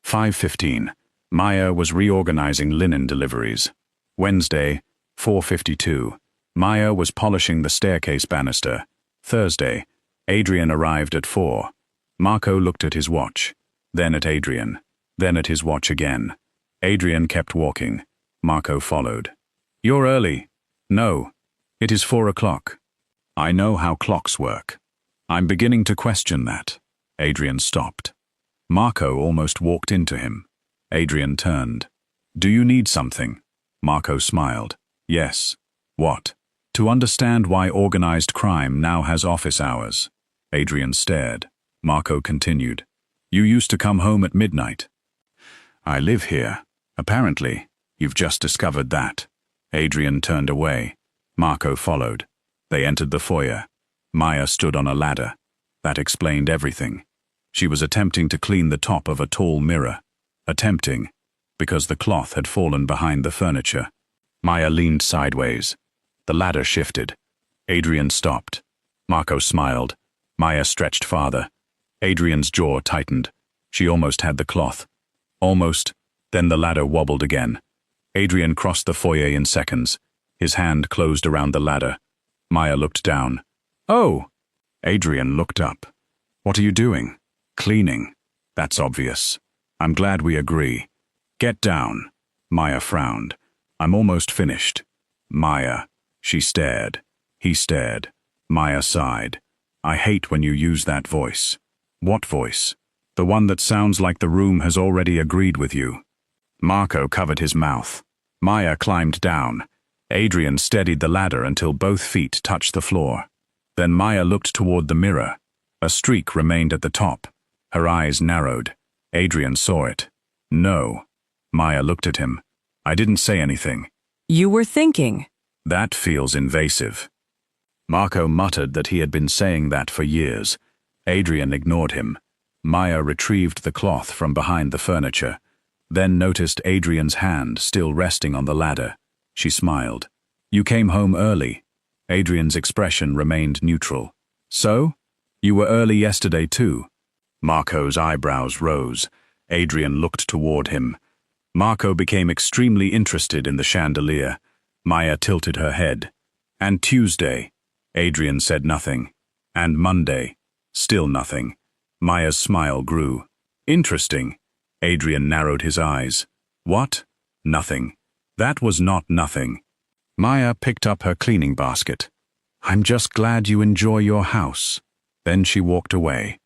5:15. Maya was reorganizing linen deliveries. Wednesday, 4:52. Maya was polishing the staircase banister. Thursday, Adrian arrived at 4. Marco looked at his watch, then at Adrian, then at his watch again. Adrian kept walking. Marco followed. "You're early." "No, it is 4 o'clock." "I know how clocks work." "I'm beginning to question that." Adrian stopped. Marco almost walked into him. Adrian turned. "Do you need something?" Marco smiled. "Yes." "What?" "To understand why organized crime now has office hours." Adrian stared. Marco continued. "You used to come home at midnight." "I live here. Apparently, you've just discovered that." Adrian turned away. Marco followed. They entered the foyer. Maya stood on a ladder. That explained everything. She was attempting to clean the top of a tall mirror. Attempting, because the cloth had fallen behind the furniture. Maya leaned sideways. The ladder shifted. Adrian stopped. Marco smiled. Maya stretched farther. Adrian's jaw tightened. She almost had the cloth. Almost. Then the ladder wobbled again. Adrian crossed the foyer in seconds. His hand closed around the ladder. Maya looked down. "Oh!" Adrian looked up. "What are you doing?" "Cleaning." "That's obvious. I'm glad we agree." "Get down." Maya frowned. "I'm almost finished." "Maya." She stared. He stared. Maya sighed. "I hate when you use that voice." "What voice?" "The one that sounds like the room has already agreed with you." Marco covered his mouth. Maya climbed down. Adrian steadied the ladder until both feet touched the floor. Then Maya looked toward the mirror. A streak remained at the top. Her eyes narrowed. Adrian saw it. "No." Maya looked at him. "I didn't say anything." "You were thinking." "That feels invasive." Marco muttered that he had been saying that for years. Adrian ignored him. Maya retrieved the cloth from behind the furniture, then noticed Adrian's hand still resting on the ladder. She smiled. "You came home early." Adrian's expression remained neutral. "So? You were early yesterday too." Marco's eyebrows rose. Adrian looked toward him. Marco became extremely interested in the chandelier. Maya tilted her head. "And Tuesday?" Adrian said nothing. "And Monday?" Still nothing. Maya's smile grew. "Interesting." Adrian narrowed his eyes. "What?" "Nothing." That was not nothing. Maya picked up her cleaning basket. "I'm just glad you enjoy your house." Then she walked away.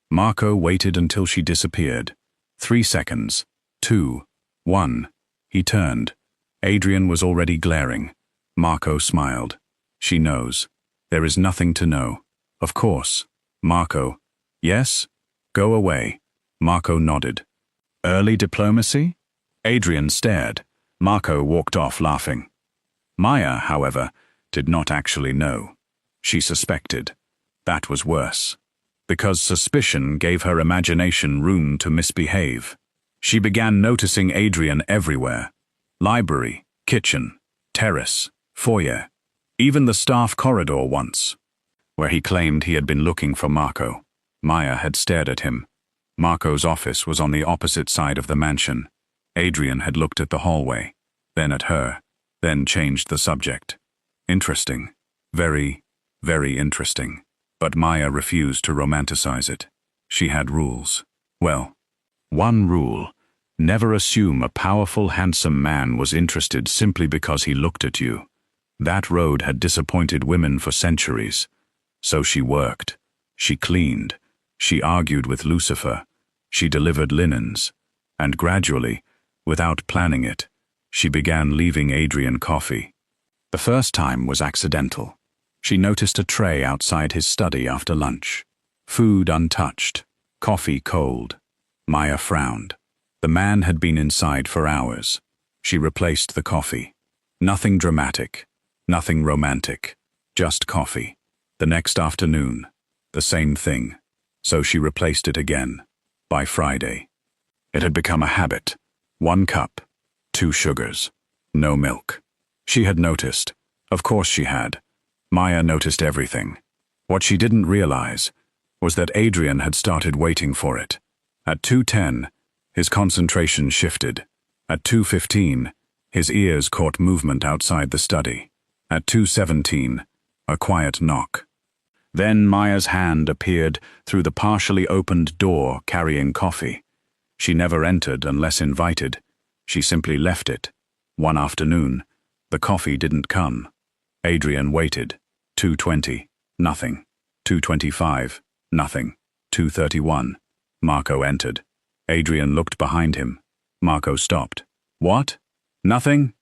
Marco waited until she disappeared. 3 seconds. 2. 1. He turned. Adrian was already glaring. Marco smiled. "She knows. There is nothing to know." "Of course." Marco. "Yes?" "Go away." Marco nodded. "Early diplomacy?" Adrian stared. Marco walked off laughing. Maya, however, did not actually know. She suspected. That was worse. Because suspicion gave her imagination room to misbehave. She began noticing Adrian everywhere. Library, kitchen, terrace, foyer, even the staff corridor once, where he claimed he had been looking for Marco. Maya had stared at him. Marco's office was on the opposite side of the mansion. Adrian had looked at the hallway, then at her, then changed the subject. Interesting. Very, very interesting. But Maya refused to romanticize it. She had rules. Well, one rule: never assume a powerful, handsome man was interested simply because he looked at you. That road had disappointed women for centuries. So she worked. She cleaned. She argued with Lucifer. She delivered linens. And gradually, without planning it, she began leaving Adrian coffee. The first time was accidental. She noticed a tray outside his study after lunch. Food untouched. Coffee cold. Maya frowned. The man had been inside for hours. She replaced the coffee. Nothing dramatic. Nothing romantic. Just coffee. The next afternoon, the same thing. So she replaced it again. By Friday. It had become a habit. 1 cup. 2 sugars. No milk. She had noticed. Of course she had. Maya noticed everything. What she didn't realize was that Adrian had started waiting for it. At 2:10, his concentration shifted. At 2:15, his ears caught movement outside the study. At 2:17, a quiet knock. Then Maya's hand appeared through the partially opened door carrying coffee. She never entered unless invited. She simply left it. One afternoon, the coffee didn't come. Adrian waited. 2:20, nothing. 2:25, nothing. 2:31, Marco entered. Adrian looked behind him. Marco stopped. What? Nothing?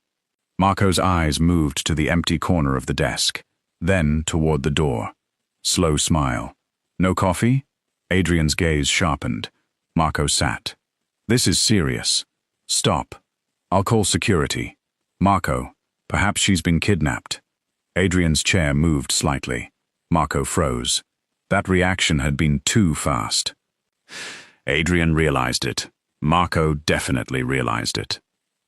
Marco's eyes moved to the empty corner of the desk, then toward the door. Slow smile. No coffee? Adrian's gaze sharpened. Marco sat. This is serious. Stop. I'll call security. Marco, perhaps she's been kidnapped. Adrian's chair moved slightly. Marco froze. That reaction had been too fast. Adrian realized it. Marco definitely realized it.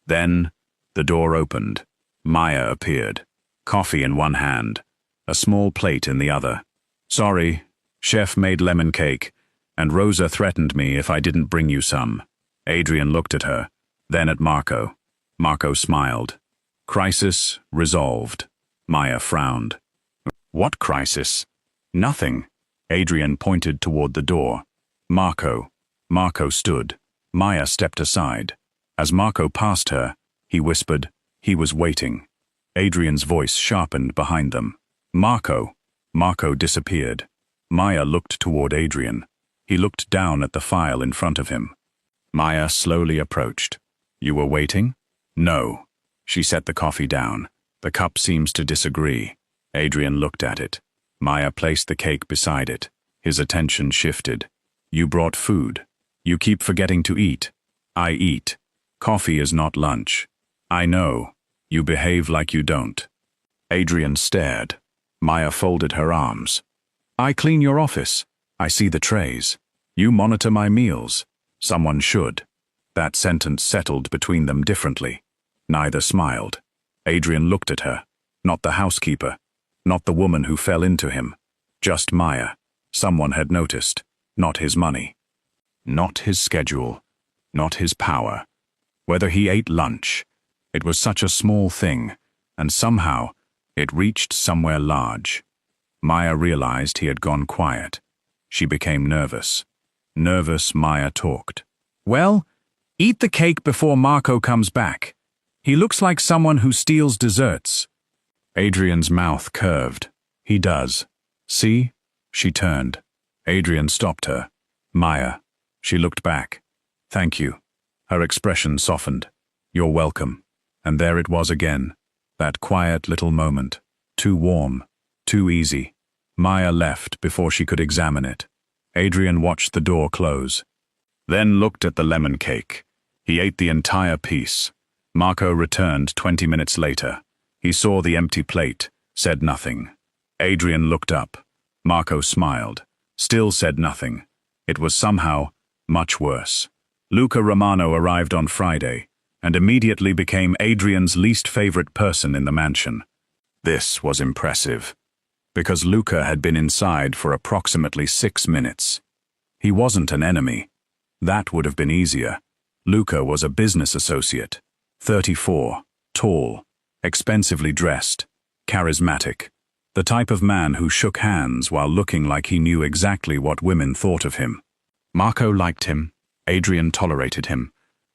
Then, the door opened. Maya appeared. Coffee in one hand, a small plate in the other. Sorry, Chef made lemon cake, and Rosa threatened me if I didn't bring you some. Adrian looked at her, then at Marco. Marco smiled. Crisis resolved. Maya frowned. What crisis? Nothing. Adrian pointed toward the door. Marco. Marco stood. Maya stepped aside. As Marco passed her, he whispered, he was waiting. Adrian's voice sharpened behind them. Marco. Marco disappeared. Maya looked toward Adrian. He looked down at the file in front of him. Maya slowly approached. You were waiting? No. She set the coffee down. The cup seems to disagree. Adrian looked at it. Maya placed the cake beside it. His attention shifted. You brought food. You keep forgetting to eat. I eat. Coffee is not lunch. I know. You behave like you don't. Adrian stared. Maya folded her arms. I clean your office. I see the trays. You monitor my meals. Someone should. That sentence settled between them differently. Neither smiled. Adrian looked at her. Not the housekeeper. Not the woman who fell into him. Just Maya. Someone had noticed. Not his money. Not his schedule. Not his power. Whether he ate lunch. It was such a small thing, and somehow it reached somewhere large. Maya realized he had gone quiet. She became nervous. Nervous, Maya talked. Well, eat the cake before Marco comes back. He looks like someone who steals desserts. Adrian's mouth curved. He does. See? She turned. Adrian stopped her. Maya. She looked back. Thank you. Her expression softened. You're welcome. And there it was again. That quiet little moment. Too warm. Too easy. Maya left before she could examine it. Adrian watched the door close. Then looked at the lemon cake. He ate the entire piece. Marco returned 20 minutes later. He saw the empty plate, said nothing. Adrian looked up. Marco smiled. Still said nothing. It was somehow much worse. Luca Romano arrived on Friday, and immediately became Adrian's least favorite person in the mansion. This was impressive, because Luca had been inside for approximately 6 minutes. He wasn't an enemy. That would have been easier. Luca was a business associate, 34, tall, expensively dressed, charismatic, the type of man who shook hands while looking like he knew exactly what women thought of him. Marco liked him. Adrian tolerated him.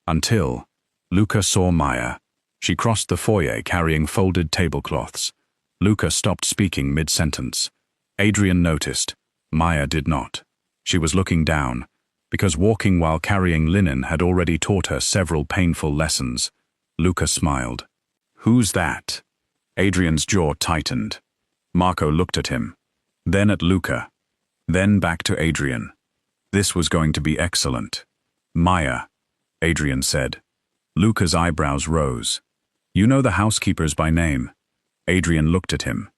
Until Luca saw Maya. She crossed the foyer carrying folded tablecloths. Luca stopped speaking mid-sentence. Adrian noticed. Maya did not. She was looking down, because walking while carrying linen had already taught her several painful lessons. Luca smiled. Who's that? Adrian's jaw tightened. Marco looked at him. Then at Luca. Then back to Adrian. This was going to be excellent. Maya, Adrian said. Luca's eyebrows rose. You know the housekeepers by name. Adrian looked at him.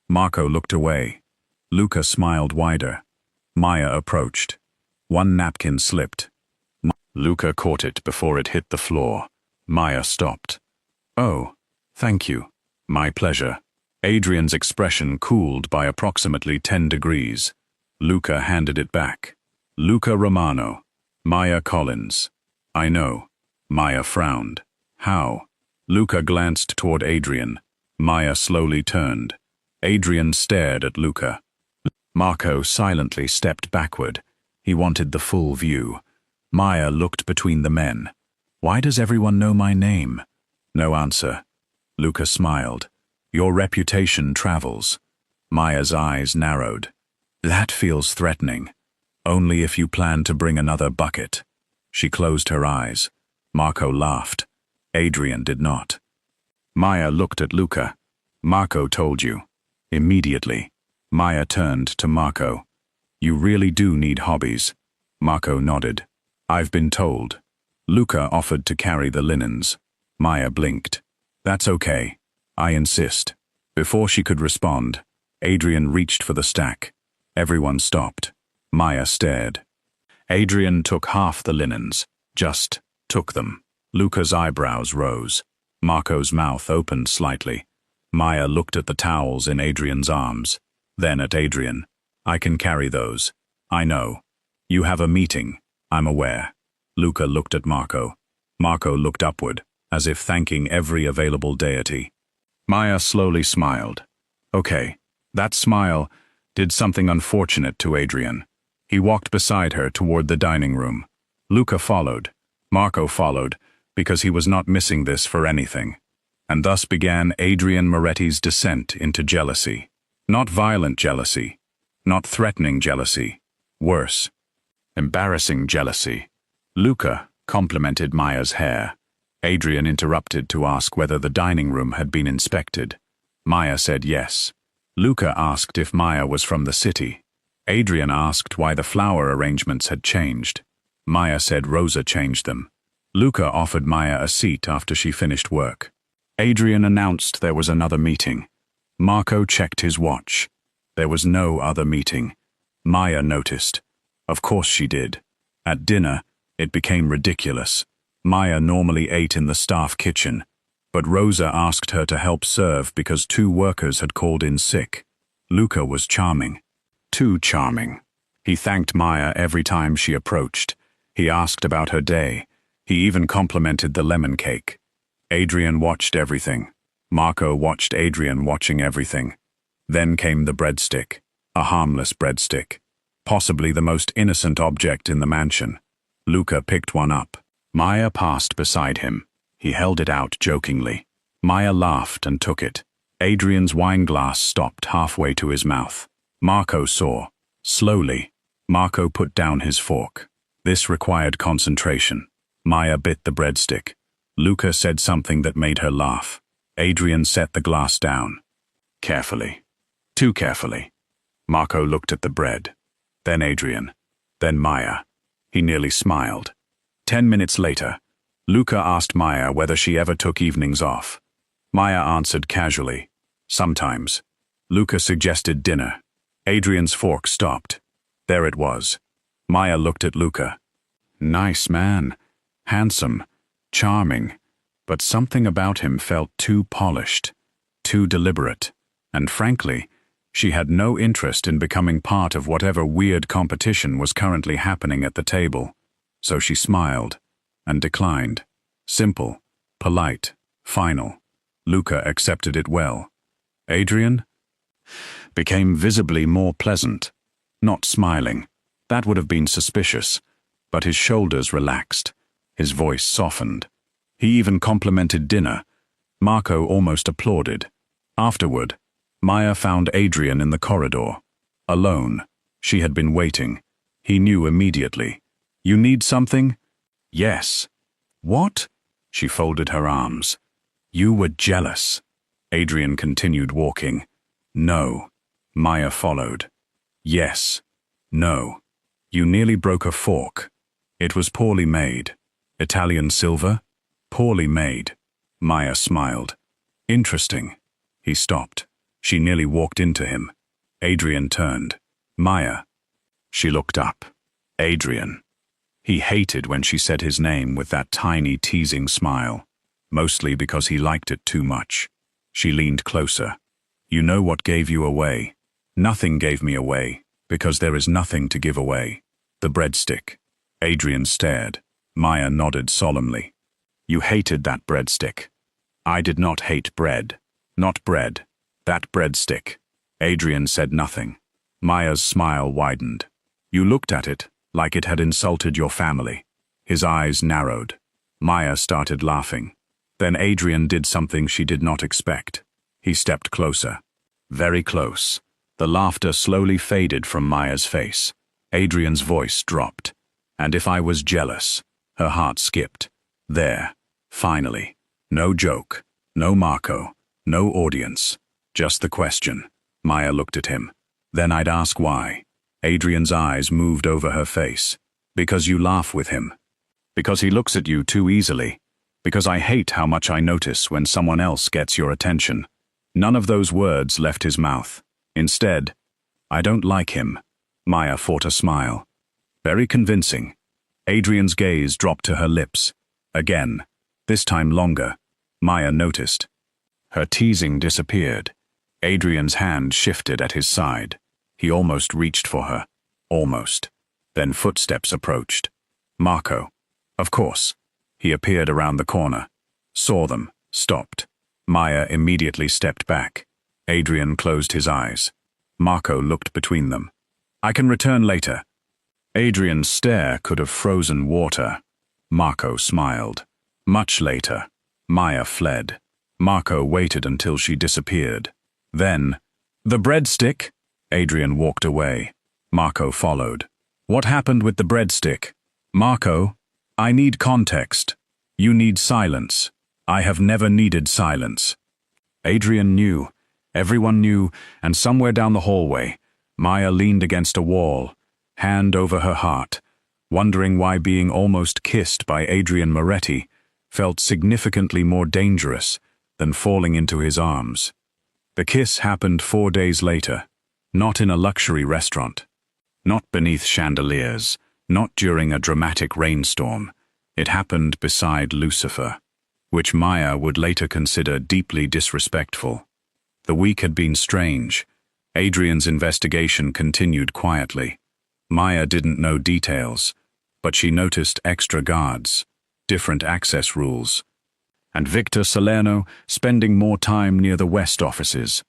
Marco looked away. Luca smiled wider. Maya approached. One napkin slipped. Luca caught it before it hit the floor. Maya stopped. Oh, thank you. My pleasure. Adrian's expression cooled by approximately 10 degrees. Luca handed it back. Luca Romano. Maya Collins. I know. Maya frowned. How? Luca glanced toward Adrian. Maya slowly turned. Adrian stared at Luca. Marco silently stepped backward. He wanted the full view. Maya looked between the men. Why does everyone know my name? No answer. Luca smiled. Your reputation travels. Maya's eyes narrowed. That feels threatening. Only if you plan to bring another bucket. She closed her eyes. Marco laughed. Adrian did not. Maya looked at Luca. Marco told you. Immediately. Maya turned to Marco. You really do need hobbies. Marco nodded. I've been told. Luca offered to carry the linens. Maya blinked. That's okay. I insist. Before she could respond, Adrian reached for the stack. Everyone stopped. Maya stared. Adrian took half the linens. Just took them. Luca's eyebrows rose. Marco's mouth opened slightly. Maya looked at the towels in Adrian's arms. Then at Adrian. I can carry those. I know. You have a meeting. I'm aware. Luca looked at Marco. Marco looked upward, as if thanking every available deity. Maya slowly smiled. Okay. That smile did something unfortunate to Adrian. He walked beside her toward the dining room. Luca followed. Marco followed, because he was not missing this for anything. And thus began Adrian Moretti's descent into jealousy. Not violent jealousy. Not threatening jealousy. Worse. Embarrassing jealousy. Luca complimented Maya's hair. Adrian interrupted to ask whether the dining room had been inspected. Maya said yes. Luca asked if Maya was from the city. Adrian asked why the flower arrangements had changed. Maya said Rosa changed them. Luca offered Maya a seat after she finished work. Adrian announced there was another meeting. Marco checked his watch. There was no other meeting. Maya noticed. Of course she did. At dinner, it became ridiculous. Maya normally ate in the staff kitchen, but Rosa asked her to help serve because 2 workers had called in sick. Luca was charming. Too charming. He thanked Maya every time she approached. He asked about her day. He even complimented the lemon cake. Adrian watched everything. Marco watched Adrian watching everything. Then came the breadstick. A harmless breadstick. Possibly the most innocent object in the mansion. Luca picked one up. Maya passed beside him. He held it out jokingly. Maya laughed and took it. Adrian's wine glass stopped halfway to his mouth. Marco saw. Slowly. Marco put down his fork. This required concentration. Maya bit the breadstick. Luca said something that made her laugh. Adrian set the glass down. Carefully. Too carefully. Marco looked at the bread. Then Adrian. Then Maya. He nearly smiled. 10 minutes later, Luca asked Maya whether she ever took evenings off. Maya answered casually. Sometimes. Luca suggested dinner. Adrian's fork stopped. There it was. Maya looked at Luca. Nice man. Handsome. Charming. But something about him felt too polished. Too deliberate. And frankly, she had no interest in becoming part of whatever weird competition was currently happening at the table. So she smiled. And declined. Simple. Polite. Final. Luca accepted it well. Adrian became visibly more pleasant. Not smiling. That would have been suspicious. But his shoulders relaxed. His voice softened. He even complimented dinner. Marco almost applauded. Afterward, Maya found Adrian in the corridor. Alone. She had been waiting. He knew immediately. You need something? Yes. What? She folded her arms. You were jealous. Adrian continued walking. No. Maya followed. Yes. No. You nearly broke a fork. It was poorly made. Italian silver? Poorly made. Maya smiled. Interesting. He stopped. She nearly walked into him. Adrian turned. Maya. She looked up. Adrian. He hated when she said his name with that tiny teasing smile. Mostly because he liked it too much. She leaned closer. You know what gave you away? Nothing gave me away, because there is nothing to give away. The breadstick. Adrian stared. Maya nodded solemnly. You hated that breadstick. I did not hate bread. Not bread. That breadstick. Adrian said nothing. Maya's smile widened. You looked at it, like it had insulted your family. His eyes narrowed. Maya started laughing. Then Adrian did something she did not expect. He stepped closer. Very close. The laughter slowly faded from Maya's face. Adrian's voice dropped. And if I was jealous, Her heart skipped. There. Finally. No joke. No Marco. No audience. Just the question. Maya looked at him. Then I'd ask why. Adrian's eyes moved over her face. Because you laugh with him. Because he looks at you too easily. Because I hate how much I notice when someone else gets your attention. None of those words left his mouth. Instead, I don't like him. Maya fought a smile. Very convincing. Adrian's gaze dropped to her lips. Again. This time longer. Maya noticed. Her teasing disappeared. Adrian's hand shifted at his side. He almost reached for her. Almost. Then footsteps approached. Marco. Of course. He appeared around the corner. Saw them. Stopped. Maya immediately stepped back. Adrian closed his eyes. Marco looked between them. I can return later. Adrian's stare could have frozen water. Marco smiled. Much later. Maya fled. Marco waited until she disappeared. Then, the breadstick? Adrian walked away. Marco followed. What happened with the breadstick? Marco, I need context. You need silence. I have never needed silence. Adrian knew. Everyone knew, and somewhere down the hallway, Maya leaned against a wall, hand over her heart, wondering why being almost kissed by Adrian Moretti felt significantly more dangerous than falling into his arms. The kiss happened 4 days later, not in a luxury restaurant, not beneath chandeliers, not during a dramatic rainstorm. It happened beside Lucifer, which Maya would later consider deeply disrespectful. The week had been strange. Adrian's investigation continued quietly. Maya didn't know details, but she noticed extra guards, different access rules, and Victor Salerno spending more time near the West offices.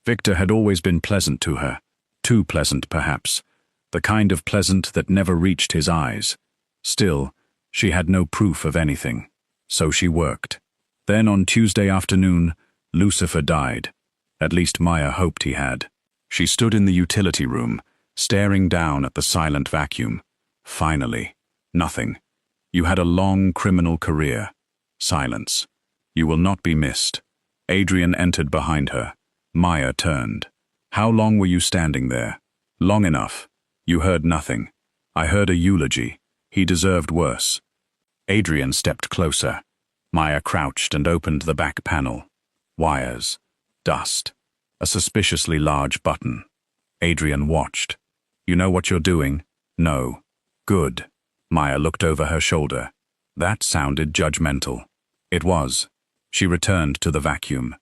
Victor had always been pleasant to her, too pleasant perhaps, the kind of pleasant that never reached his eyes. Still, she had no proof of anything, so she worked. Then on Tuesday afternoon, Lucifer died. At least Maya hoped he had. She stood in the utility room, staring down at the silent vacuum. Finally. Nothing. You had a long criminal career. Silence. You will not be missed. Adrian entered behind her. Maya turned. How long were you standing there? Long enough. You heard nothing. I heard a eulogy. He deserved worse. Adrian stepped closer. Maya crouched and opened the back panel. Wires. Dust. A suspiciously large button. Adrian watched. You know what you're doing? No. Good. Maya looked over her shoulder. That sounded judgmental. It was. She returned to the vacuum.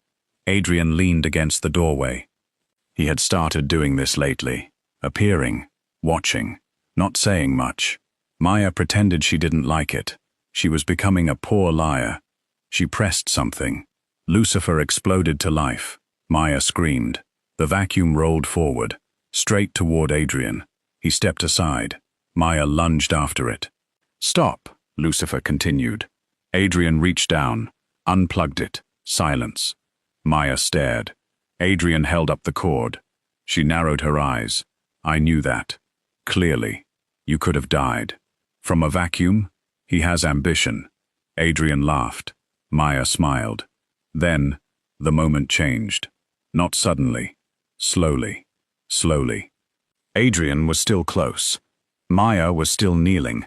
Adrian leaned against the doorway. He had started doing this lately. Appearing. Watching. Not saying much. Maya pretended she didn't like it. She was becoming a poor liar. She pressed something. Lucifer exploded to life. Maya screamed. The vacuum rolled forward, straight toward Adrian. He stepped aside. Maya lunged after it. Stop, Lucifer continued. Adrian reached down, unplugged it. Silence. Maya stared. Adrian held up the cord. She narrowed her eyes. I knew that. Clearly. You could have died. From a vacuum? He has ambition. Adrian laughed. Maya smiled. Then, the moment changed. Not suddenly. Slowly. Slowly. Adrian was still close. Maya was still kneeling.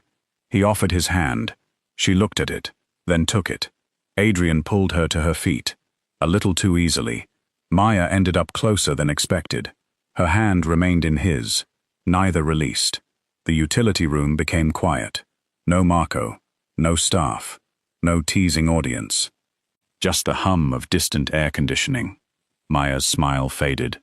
He offered his hand. She looked at it, then took it. Adrian pulled her to her feet. A little too easily. Maya ended up closer than expected. Her hand remained in his. Neither released. The utility room became quiet. No Marco. No staff. No teasing audience. Just the hum of distant air conditioning. Maya's smile faded.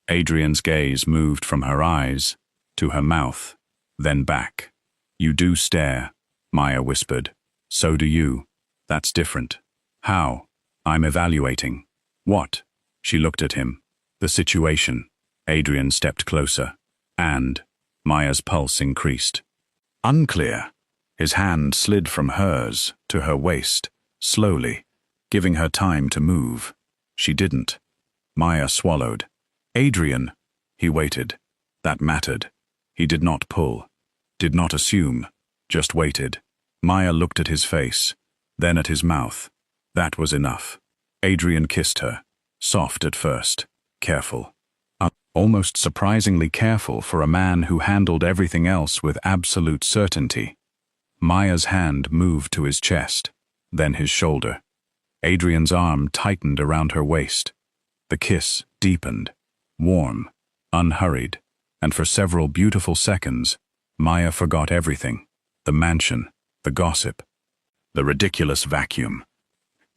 Adrian's gaze moved from her eyes to her mouth, then back. You do stare, Maya whispered. So do you. That's different. How? I'm evaluating. What? She looked at him. The situation. Adrian stepped closer. And Maya's pulse increased. Unclear. His hand slid from hers to her waist, slowly, giving her time to move. She didn't. Maya swallowed. Adrian. He waited. That mattered. He did not pull. Did not assume. Just waited. Maya looked at his face, then at his mouth. That was enough. Adrian kissed her, soft at first, careful. Almost surprisingly careful for a man who handled everything else with absolute certainty. Maya's hand moved to his chest, then his shoulder. Adrian's arm tightened around her waist. The kiss deepened, warm, unhurried, and for several beautiful seconds, Maya forgot everything. The mansion, the gossip, the ridiculous vacuum.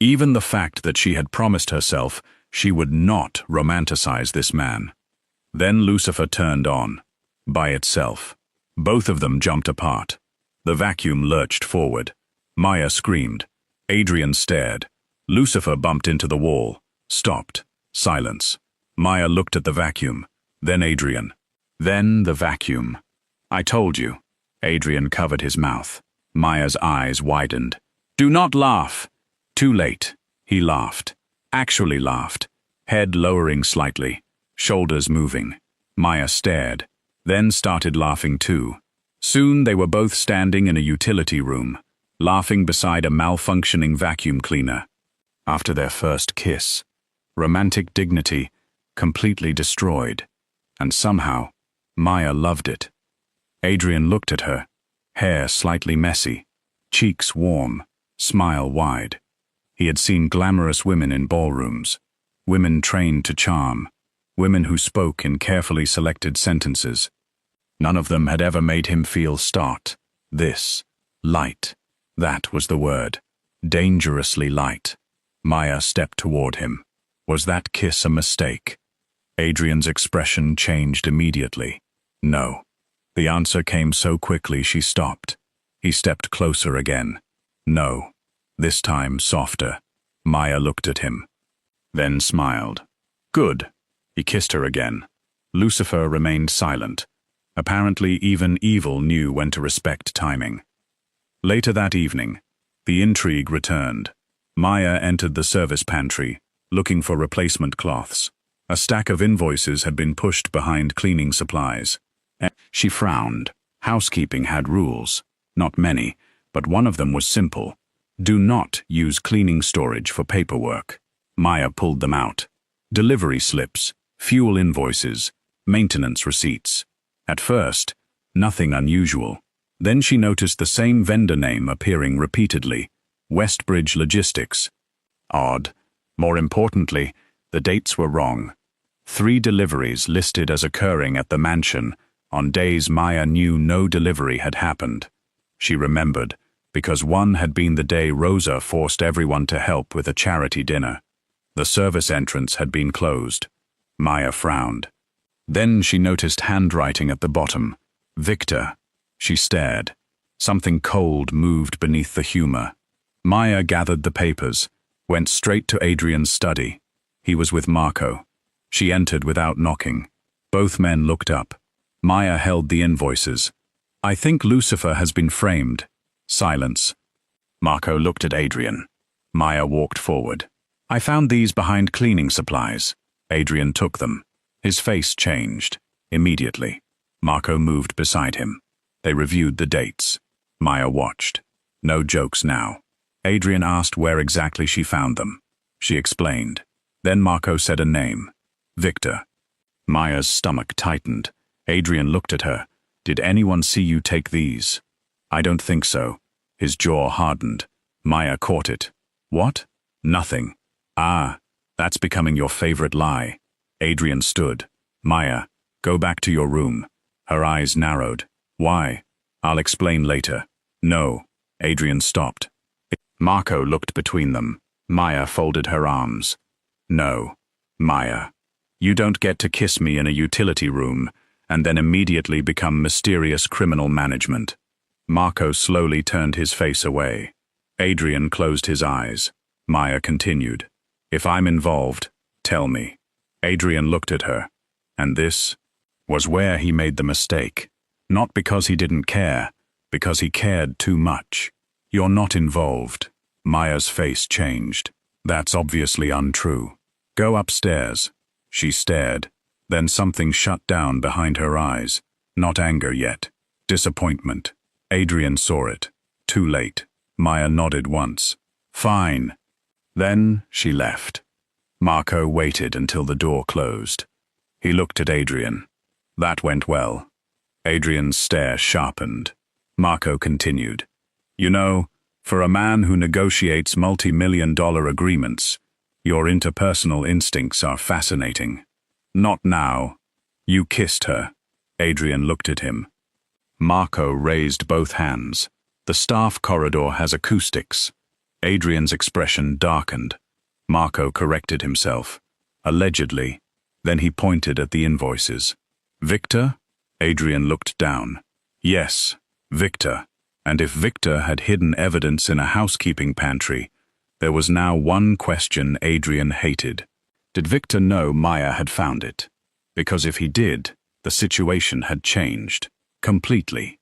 Even the fact that she had promised herself she would not romanticize this man. Then Lucifer turned on, by itself. Both of them jumped apart. The vacuum lurched forward. Maya screamed. Adrian stared. Lucifer bumped into the wall, stopped, silence. Maya looked at the vacuum, then Adrian. Then the vacuum. I told you. Adrian covered his mouth. Maya's eyes widened. Do not laugh. Too late. He laughed. Actually laughed. Head lowering slightly, shoulders moving. Maya stared, then started laughing too. Soon they were both standing in a utility room, laughing beside a malfunctioning vacuum cleaner. After their first kiss, romantic dignity completely destroyed, and somehow Maya loved it. Adrian looked at her, hair slightly messy, cheeks warm, smile wide. He had seen glamorous women in ballrooms, women trained to charm, women who spoke in carefully selected sentences. None of them had ever made him feel start. This, light. That was the word. Dangerously light. Maya stepped toward him. Was that kiss a mistake? Adrian's expression changed immediately. No. The answer came so quickly she stopped. He stepped closer again. No. This time softer. Maya looked at him, then smiled. Good. He kissed her again. Lucifer remained silent. Apparently even evil knew when to respect timing. Later that evening, the intrigue returned. Maya entered the service pantry, looking for replacement cloths. A stack of invoices had been pushed behind cleaning supplies. She frowned. Housekeeping had rules. Not many, but one of them was simple. Do not use cleaning storage for paperwork. Maya pulled them out. Delivery slips, fuel invoices, maintenance receipts. At first, nothing unusual. Then she noticed the same vendor name appearing repeatedly, Westbridge Logistics. Odd. More importantly, the dates were wrong. 3 deliveries listed as occurring at the mansion on days Maya knew no delivery had happened. She remembered, because one had been the day Rosa forced everyone to help with a charity dinner. The service entrance had been closed. Maya frowned. Then she noticed handwriting at the bottom. Victor. She stared. Something cold moved beneath the humor. Maya gathered the papers, went straight to Adrian's study. He was with Marco. She entered without knocking. Both men looked up. Maya held the invoices. I think Lucifer has been framed. Silence. Marco looked at Adrian. Maya walked forward. I found these behind cleaning supplies. Adrian took them. His face changed. Immediately. Marco moved beside him. They reviewed the dates. Maya watched. No jokes now. Adrian asked where exactly she found them. She explained. Then Marco said a name. Victor. Maya's stomach tightened. Adrian looked at her. Did anyone see you take these? I don't think so. His jaw hardened. Maya caught it. What? Nothing. Ah, that's becoming your favorite lie. Adrian stood. Maya, go back to your room. Her eyes narrowed. Why? I'll explain later. No. Adrian stopped. Marco looked between them. Maya folded her arms. No. Maya. You don't get to kiss me in a utility room and then immediately become mysterious criminal management. Marco slowly turned his face away. Adrian closed his eyes. Maya continued. If I'm involved, tell me. Adrian looked at her. And this was where he made the mistake. Not because he didn't care, because he cared too much. You're not involved. Maya's face changed. That's obviously untrue. Go upstairs. She stared. Then something shut down behind her eyes. Not anger yet. Disappointment. Adrian saw it. Too late. Maya nodded once. Fine. Then she left. Marco waited until the door closed. He looked at Adrian. That went well. Adrian's stare sharpened. Marco continued. You know, for a man who negotiates multi-million-dollar agreements, your interpersonal instincts are fascinating. Not now. You kissed her. Adrian looked at him. Marco raised both hands. The staff corridor has acoustics. Adrian's expression darkened. Marco corrected himself. Allegedly. Then he pointed at the invoices. Victor? Adrian looked down. Yes, Victor. And if Victor had hidden evidence in a housekeeping pantry, there was now one question Adrian hated. Did Victor know Maya had found it? Because if he did, the situation had changed. Completely.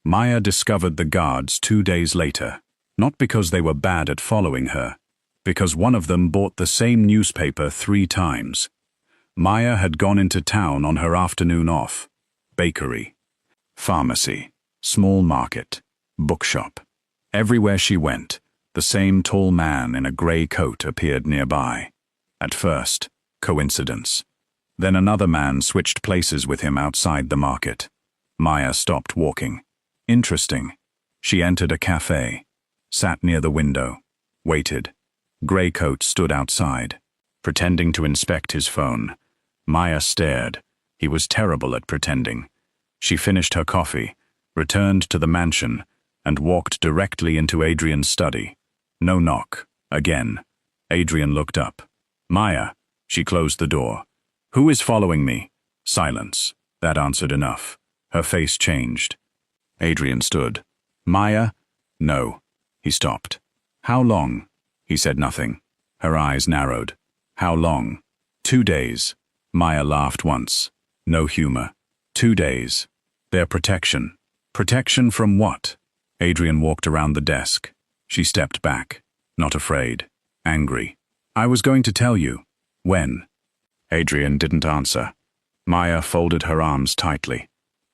Maya discovered the guards 2 days later, not because they were bad at following her, because one of them bought the same newspaper 3 times. Maya had gone into town on her afternoon off. Bakery, pharmacy, small market, bookshop. Everywhere she went, the same tall man in a grey coat appeared nearby. At first, coincidence. Then another man switched places with him outside the market. Maya stopped walking. Interesting. She entered a cafe, sat near the window, waited. Grey coat stood outside, pretending to inspect his phone. Maya stared. He was terrible at pretending. She finished her coffee, returned to the mansion, and walked directly into Adrian's study. No knock. Again. Adrian looked up. Maya. She closed the door. Who is following me? Silence. That answered enough. Her face changed. Adrian stood. Maya? No. He stopped. How long? He said nothing. Her eyes narrowed. How long? 2 days. Maya laughed once. No humor. 2 days. Their protection. Protection from what? Adrian walked around the desk. She stepped back. Not afraid. Angry. I was going to tell you. When? Adrian didn't answer. Maya folded her arms tightly.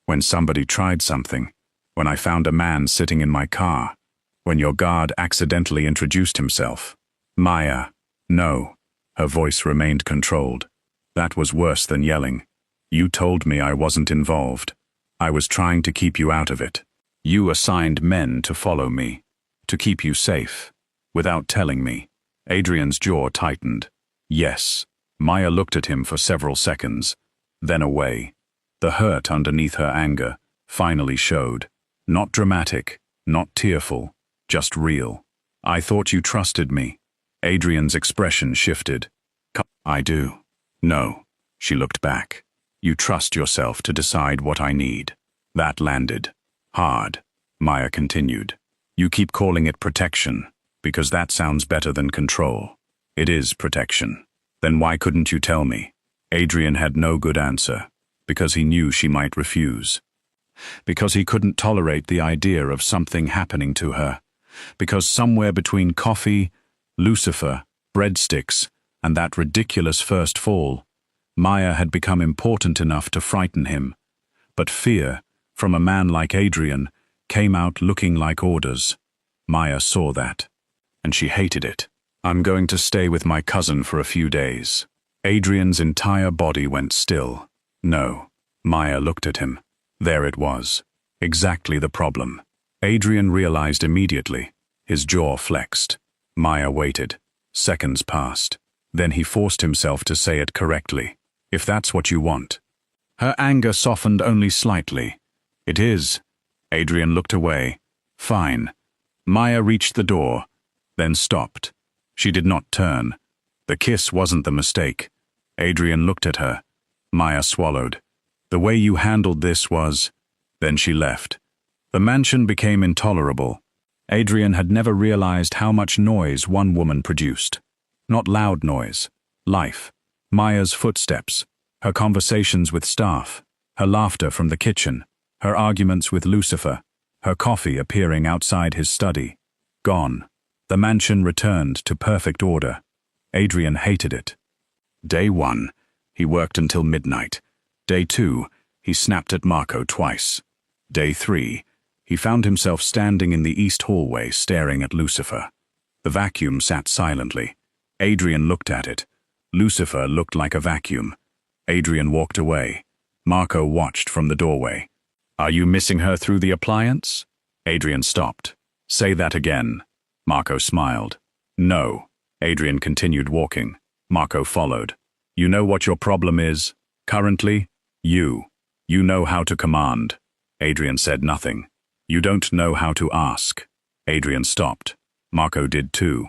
When somebody tried something. When I found a man sitting in my car. When your guard accidentally introduced himself. Maya. No. Her voice remained controlled. That was worse than yelling. You told me I wasn't involved. I was trying to keep you out of it. You assigned men to follow me. To keep you safe. Without telling me. Adrian's jaw tightened. Yes. Maya looked at him for several seconds. Then away. The hurt underneath her anger finally showed. Not dramatic, not tearful, just real. I thought you trusted me. Adrian's expression shifted. I do. No. She looked back. You trust yourself to decide what I need. That landed. Hard. Maya continued. You keep calling it protection, because that sounds better than control. It is protection. Then why couldn't you tell me? Adrian had no good answer, because he knew she might refuse. Because he couldn't tolerate the idea of something happening to her. Because somewhere between coffee, Lucifer, breadsticks, and that ridiculous first fall, Maya had become important enough to frighten him. But fear, from a man like Adrian, came out looking like orders. Maya saw that, and she hated it. I'm going to stay with my cousin for a few days. Adrian's entire body went still. No. Maya looked at him. There it was. Exactly the problem. Adrian realized immediately. His jaw flexed. Maya waited. Seconds passed. Then he forced himself to say it correctly. If that's what you want. Her anger softened only slightly. It is. Adrian looked away. Fine. Maya reached the door, then stopped. She did not turn. The kiss wasn't the mistake. Adrian looked at her. Maya swallowed. The way you handled this was... Then she left. The mansion became intolerable. Adrian had never realized how much noise one woman produced. Not loud noise. Life. Maya's footsteps. Her conversations with staff. Her laughter from the kitchen. Her arguments with Lucifer. Her coffee appearing outside his study. Gone. The mansion returned to perfect order. Adrian hated it. Day 1, he worked until midnight. Day 2, he snapped at Marco twice. Day 3, He found himself standing in the east hallway staring at Lucifer. The vacuum sat silently. Adrian looked at it. Lucifer looked like a vacuum. Adrian walked away. Marco watched from the doorway. "Are you missing her through the appliance?" Adrian stopped. "Say that again." Marco smiled. "No." Adrian continued walking. Marco followed. "You know what your problem is? Currently? You. You know how to command." Adrian said nothing. "You don't know how to ask." Adrian stopped. Marco did too.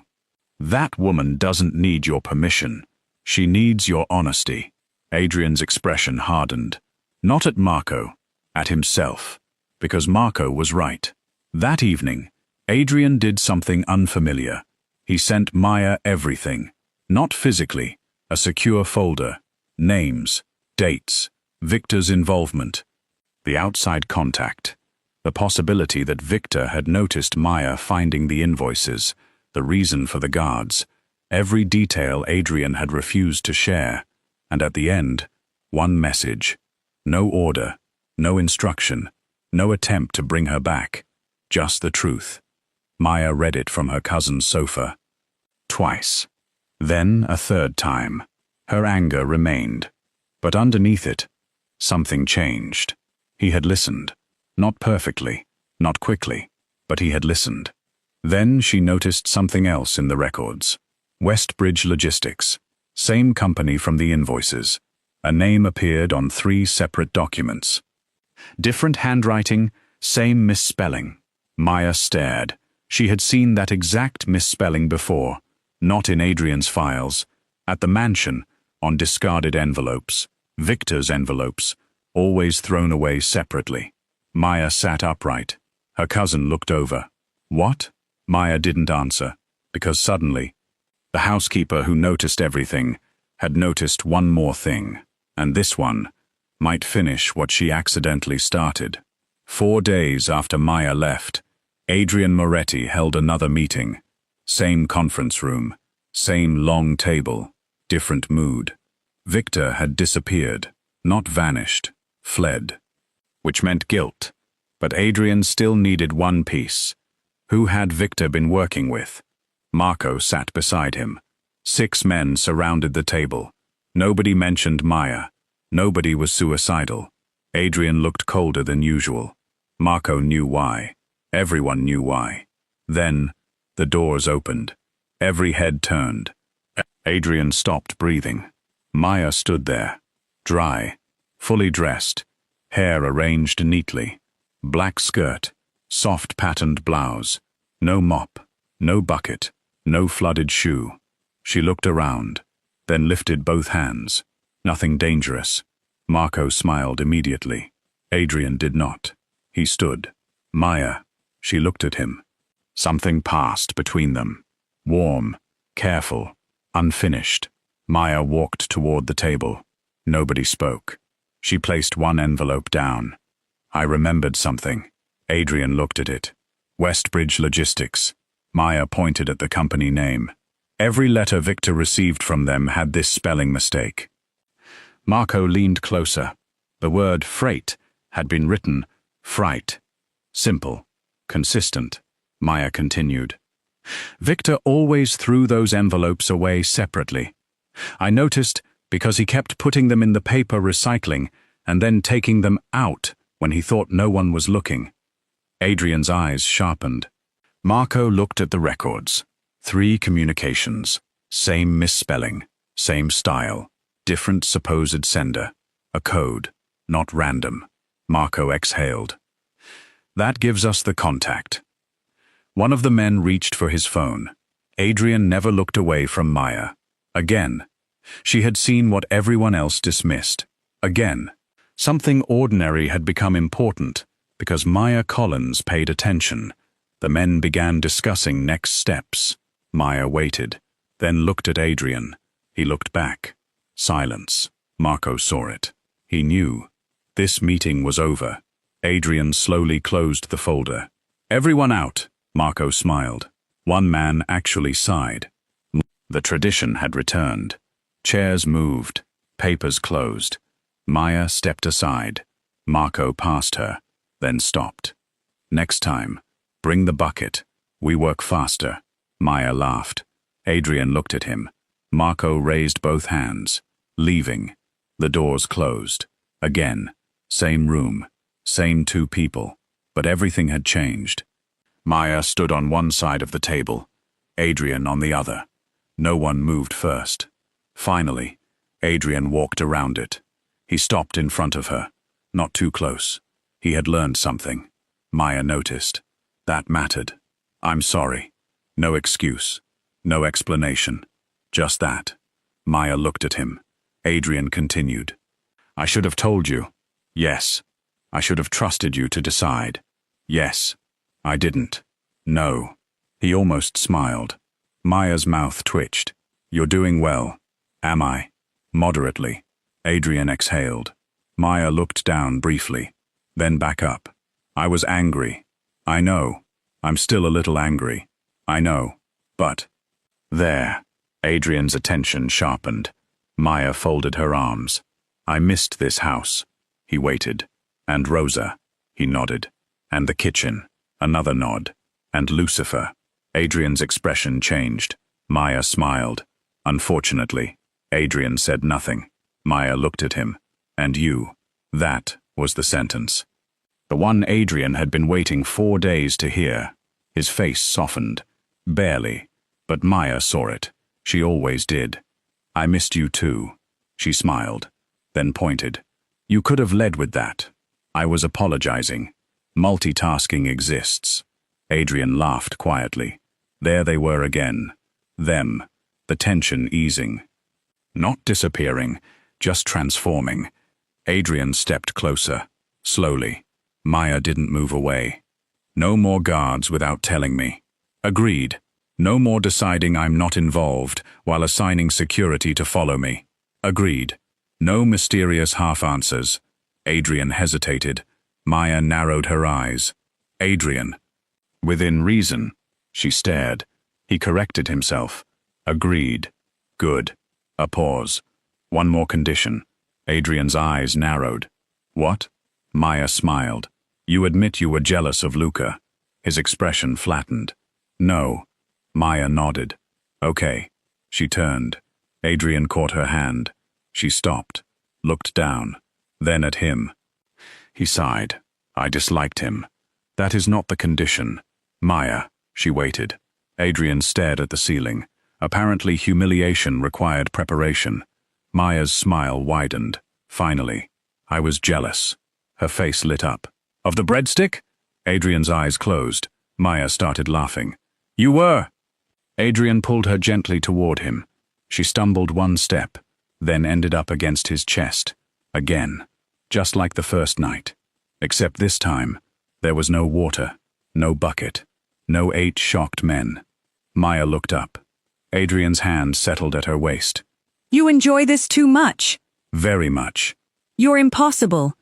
"That woman doesn't need your permission. She needs your honesty." Adrian's expression hardened. Not at Marco, at himself. Because Marco was right. That evening, Adrian did something unfamiliar. He sent Maya everything. Not physically, a secure folder. Names, dates, Victor's involvement. The outside contact. The possibility that Victor had noticed Maya finding the invoices, the reason for the guards, every detail Adrian had refused to share, and at the end, one message. No order, no instruction, no attempt to bring her back, just the truth. Maya read it from her cousin's sofa. Twice. Then a third time. Her anger remained. But underneath it, something changed. He had listened. Not perfectly, not quickly, but he had listened. Then she noticed something else in the records. Westbridge Logistics. Same company from the invoices. A name appeared on 3 separate documents. Different handwriting, same misspelling. Maya stared. She had seen that exact misspelling before, not in Adrian's files, at the mansion, on discarded envelopes, Victor's envelopes, always thrown away separately. Maya sat upright. Her cousin looked over. "What?" Maya didn't answer, because suddenly, the housekeeper who noticed everything had noticed one more thing, and this one might finish what she accidentally started. 4 days after Maya left, Adrian Moretti held another meeting. Same conference room, same long table, different mood. Victor had disappeared, not vanished, fled. Which meant guilt. But Adrian still needed one piece. Who had Victor been working with? Marco sat beside him. 6 men surrounded the table. Nobody mentioned Maya. Nobody was suicidal. Adrian looked colder than usual. Marco knew why. Everyone knew why. Then, the doors opened. Every head turned. Adrian stopped breathing. Maya stood there, dry, fully dressed, hair arranged neatly. Black skirt, soft patterned blouse. No mop, no bucket, no flooded shoe. She looked around, then lifted both hands. Nothing dangerous. Marco smiled immediately. Adrian did not. He stood. Maya. She looked at him. Something passed between them. Warm, careful, unfinished. Maya walked toward the table. Nobody spoke. She placed one envelope down. I remembered something. Adrian looked at it. Westbridge Logistics. Maya pointed at the company name. Every letter Victor received from them had this spelling mistake. Marco leaned closer. The word freight had been written fright. Simple. Consistent. Maya continued. Victor always threw those envelopes away separately. I noticed because he kept putting them in the paper recycling and then taking them out when he thought no one was looking. Adrian's eyes sharpened. Marco looked at the records. 3 communications. Same misspelling. Same style. Different supposed sender. A code. Not random. Marco exhaled. That gives us the contact. One of the men reached for his phone. Adrian never looked away from Maya. Again. She had seen what everyone else dismissed. Again. Something ordinary had become important because Maya Collins paid attention. The men began discussing next steps. Maya waited, then looked at Adrian. He looked back. Silence. Marco saw it. He knew. This meeting was over. Adrian slowly closed the folder. Everyone out, Marco smiled. One man actually sighed. The tradition had returned. Chairs moved. Papers closed. Maya stepped aside. Marco passed her, then stopped. Next time, bring the bucket. We work faster. Maya laughed. Adrian looked at him. Marco raised both hands. Leaving. The doors closed. Again. Same room. Same two people. But everything had changed. Maya stood on one side of the table. Adrian on the other. No one moved first. Finally, Adrian walked around it. He stopped in front of her. Not too close. He had learned something. Maya noticed. That mattered. I'm sorry. No excuse. No explanation. Just that. Maya looked at him. Adrian continued. I should have told you. Yes. I should have trusted you to decide. Yes. I didn't. No. He almost smiled. Maya's mouth twitched. You're doing well. Am I? Moderately. Adrian exhaled. Maya looked down briefly. Then back up. I was angry. I know. I'm still a little angry. I know. But. There. Adrian's attention sharpened. Maya folded her arms. I missed this house. He waited. And Rosa. He nodded. And the kitchen. Another nod. And Lucifer. Adrian's expression changed. Maya smiled. Unfortunately, Adrian said nothing. Maya looked at him. And you. That was the sentence. The one Adrian had been waiting 4 days to hear. His face softened. Barely. But Maya saw it. She always did. I missed you too. She smiled. Then pointed. You could have led with that. I was apologizing. Multitasking exists. Adrian laughed quietly. There they were again. Them. The tension easing. Not disappearing, just transforming. Adrian stepped closer. Slowly. Maya didn't move away. No more guards without telling me. Agreed. No more deciding I'm not involved while assigning security to follow me. Agreed. No mysterious half-answers. Adrian hesitated. Maya narrowed her eyes. Adrian. Within reason. She stared. He corrected himself. Agreed. Good. A pause. One more condition. Adrian's eyes narrowed. What? Maya smiled. You admit you were jealous of Luca. His expression flattened. No. Maya nodded. Okay. She turned. Adrian caught her hand. She stopped. Looked down. Then at him. He sighed. I disliked him. That is not the condition. Maya. She waited. Adrian stared at the ceiling. Apparently humiliation required preparation. Maya's smile widened. Finally. I was jealous. Her face lit up. Of the breadstick? Adrian's eyes closed. Maya started laughing. You were! Adrian pulled her gently toward him. She stumbled one step, then ended up against his chest. Again. Just like the first night. Except this time, there was no water, no bucket, no 8 shocked men. Maya looked up. Adrian's hand settled at her waist. You enjoy this too much. Very much. You're impossible.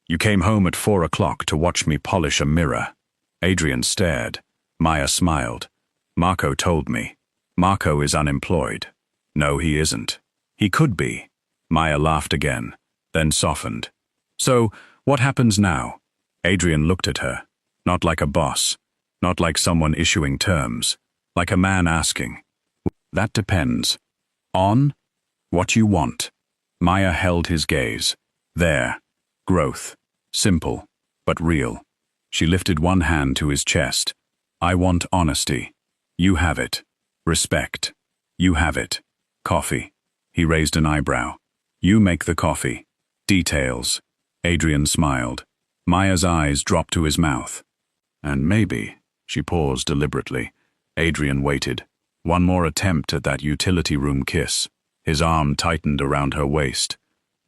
You came home at 4 o'clock to watch me polish a mirror. Adrian stared. Maya smiled. Marco told me. Marco is unemployed. No, he isn't. He could be. Maya laughed again, then softened. So, what happens now? Adrian looked at her. Not like a boss. Not like someone issuing terms. Like a man asking. That depends. On? What you want. Maya held his gaze. There. Growth. Simple, but real. She lifted one hand to his chest. I want honesty. You have it. Respect. You have it. Coffee. He raised an eyebrow. You make the coffee. Details. Adrian smiled. Maya's eyes dropped to his mouth. And maybe, she paused deliberately. Adrian waited. One more attempt at that utility room kiss. His arm tightened around her waist.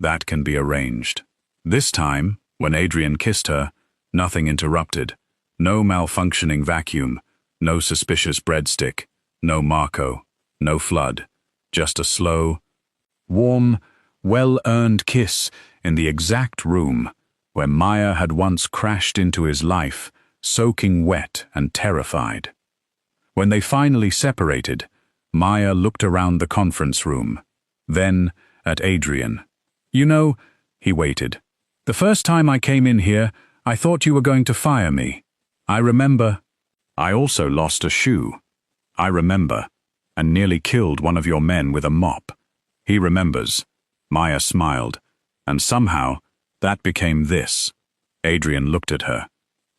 That can be arranged. This time, when Adrian kissed her, nothing interrupted. No malfunctioning vacuum. No suspicious breadstick. No Marco. No flood. Just a slow, warm, well-earned kiss in the exact room where Maya had once crashed into his life, soaking wet and terrified. When they finally separated, Maya looked around the conference room, then at Adrian. You know, he waited. The first time I came in here, I thought you were going to fire me. I remember. I also lost a shoe. I remember. And nearly killed one of your men with a mop. He remembers. Maya smiled. And somehow, that became this. Adrian looked at her.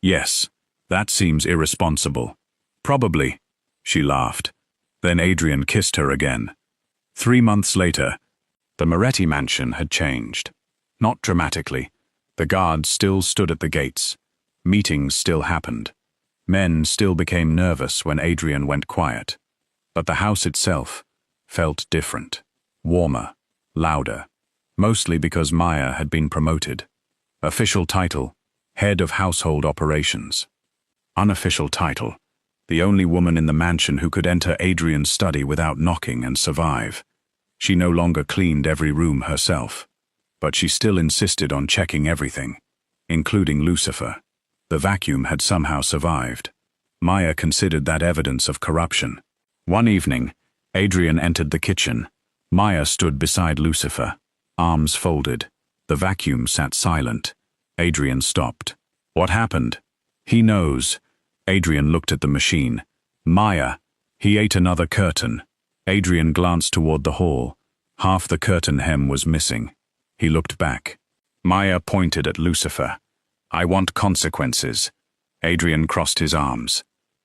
Yes, that seems irresponsible. Probably. She laughed. Then Adrian kissed her again. 3 months later, the Moretti mansion had changed. Not dramatically. The guards still stood at the gates. Meetings still happened. Men still became nervous when Adrian went quiet. But the house itself felt different. Warmer. Louder. Mostly because Maya had been promoted. Official title, Head of Household Operations. Unofficial title, the only woman in the mansion who could enter Adrian's study without knocking and survive. She no longer cleaned every room herself. But she still insisted on checking everything, including Lucifer. The vacuum had somehow survived. Maya considered that evidence of corruption. One evening, Adrian entered the kitchen. Maya stood beside Lucifer, arms folded. The vacuum sat silent. Adrian stopped. What happened? He knows. Adrian looked at the machine. Maya. He ate another curtain. Adrian glanced toward the hall. Half the curtain hem was missing. He looked back. Maya pointed at Lucifer. I want consequences. Adrian crossed his arms.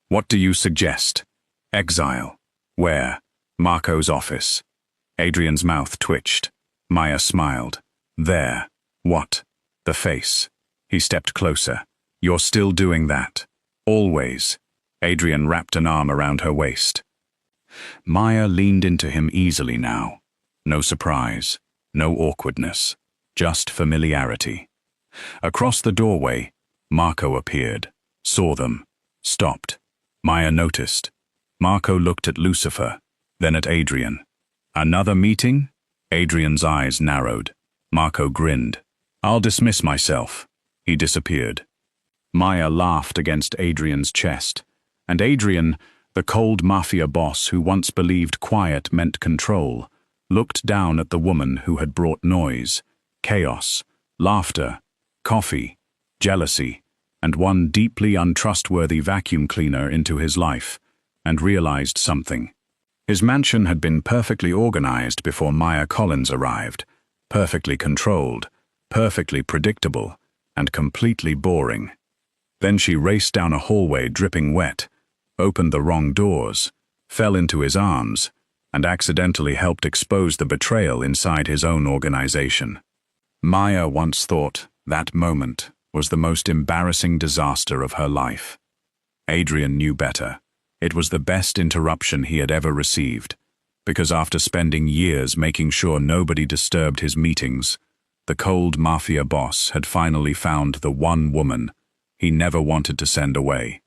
What do you suggest? Exile. Where? Marco's office. Adrian's mouth twitched. Maya smiled. There. What? The face. He stepped closer. You're still doing that. Always. Adrian wrapped an arm around her waist. Maya leaned into him easily now. No surprise. No awkwardness. Just familiarity. Across the doorway, Marco appeared. Saw them. Stopped. Maya noticed. Marco looked at Lucifer, then at Adrian. Another meeting? Adrian's eyes narrowed. Marco grinned. I'll dismiss myself. He disappeared. Maya laughed against Adrian's chest, and Adrian, the cold Mafia boss who once believed quiet meant control, looked down at the woman who had brought noise, chaos, laughter, coffee, jealousy, and one deeply untrustworthy vacuum cleaner into his life, and realized something. His mansion had been perfectly organized before Maya Collins arrived, perfectly controlled, perfectly predictable, and completely boring. Then she raced down a hallway dripping wet, opened the wrong doors, fell into his arms, and accidentally helped expose the betrayal inside his own organization. Maya once thought that moment was the most embarrassing disaster of her life. Adrian knew better. It was the best interruption he had ever received, because after spending years making sure nobody disturbed his meetings, the cold Mafia boss had finally found the one woman he never wanted to send away.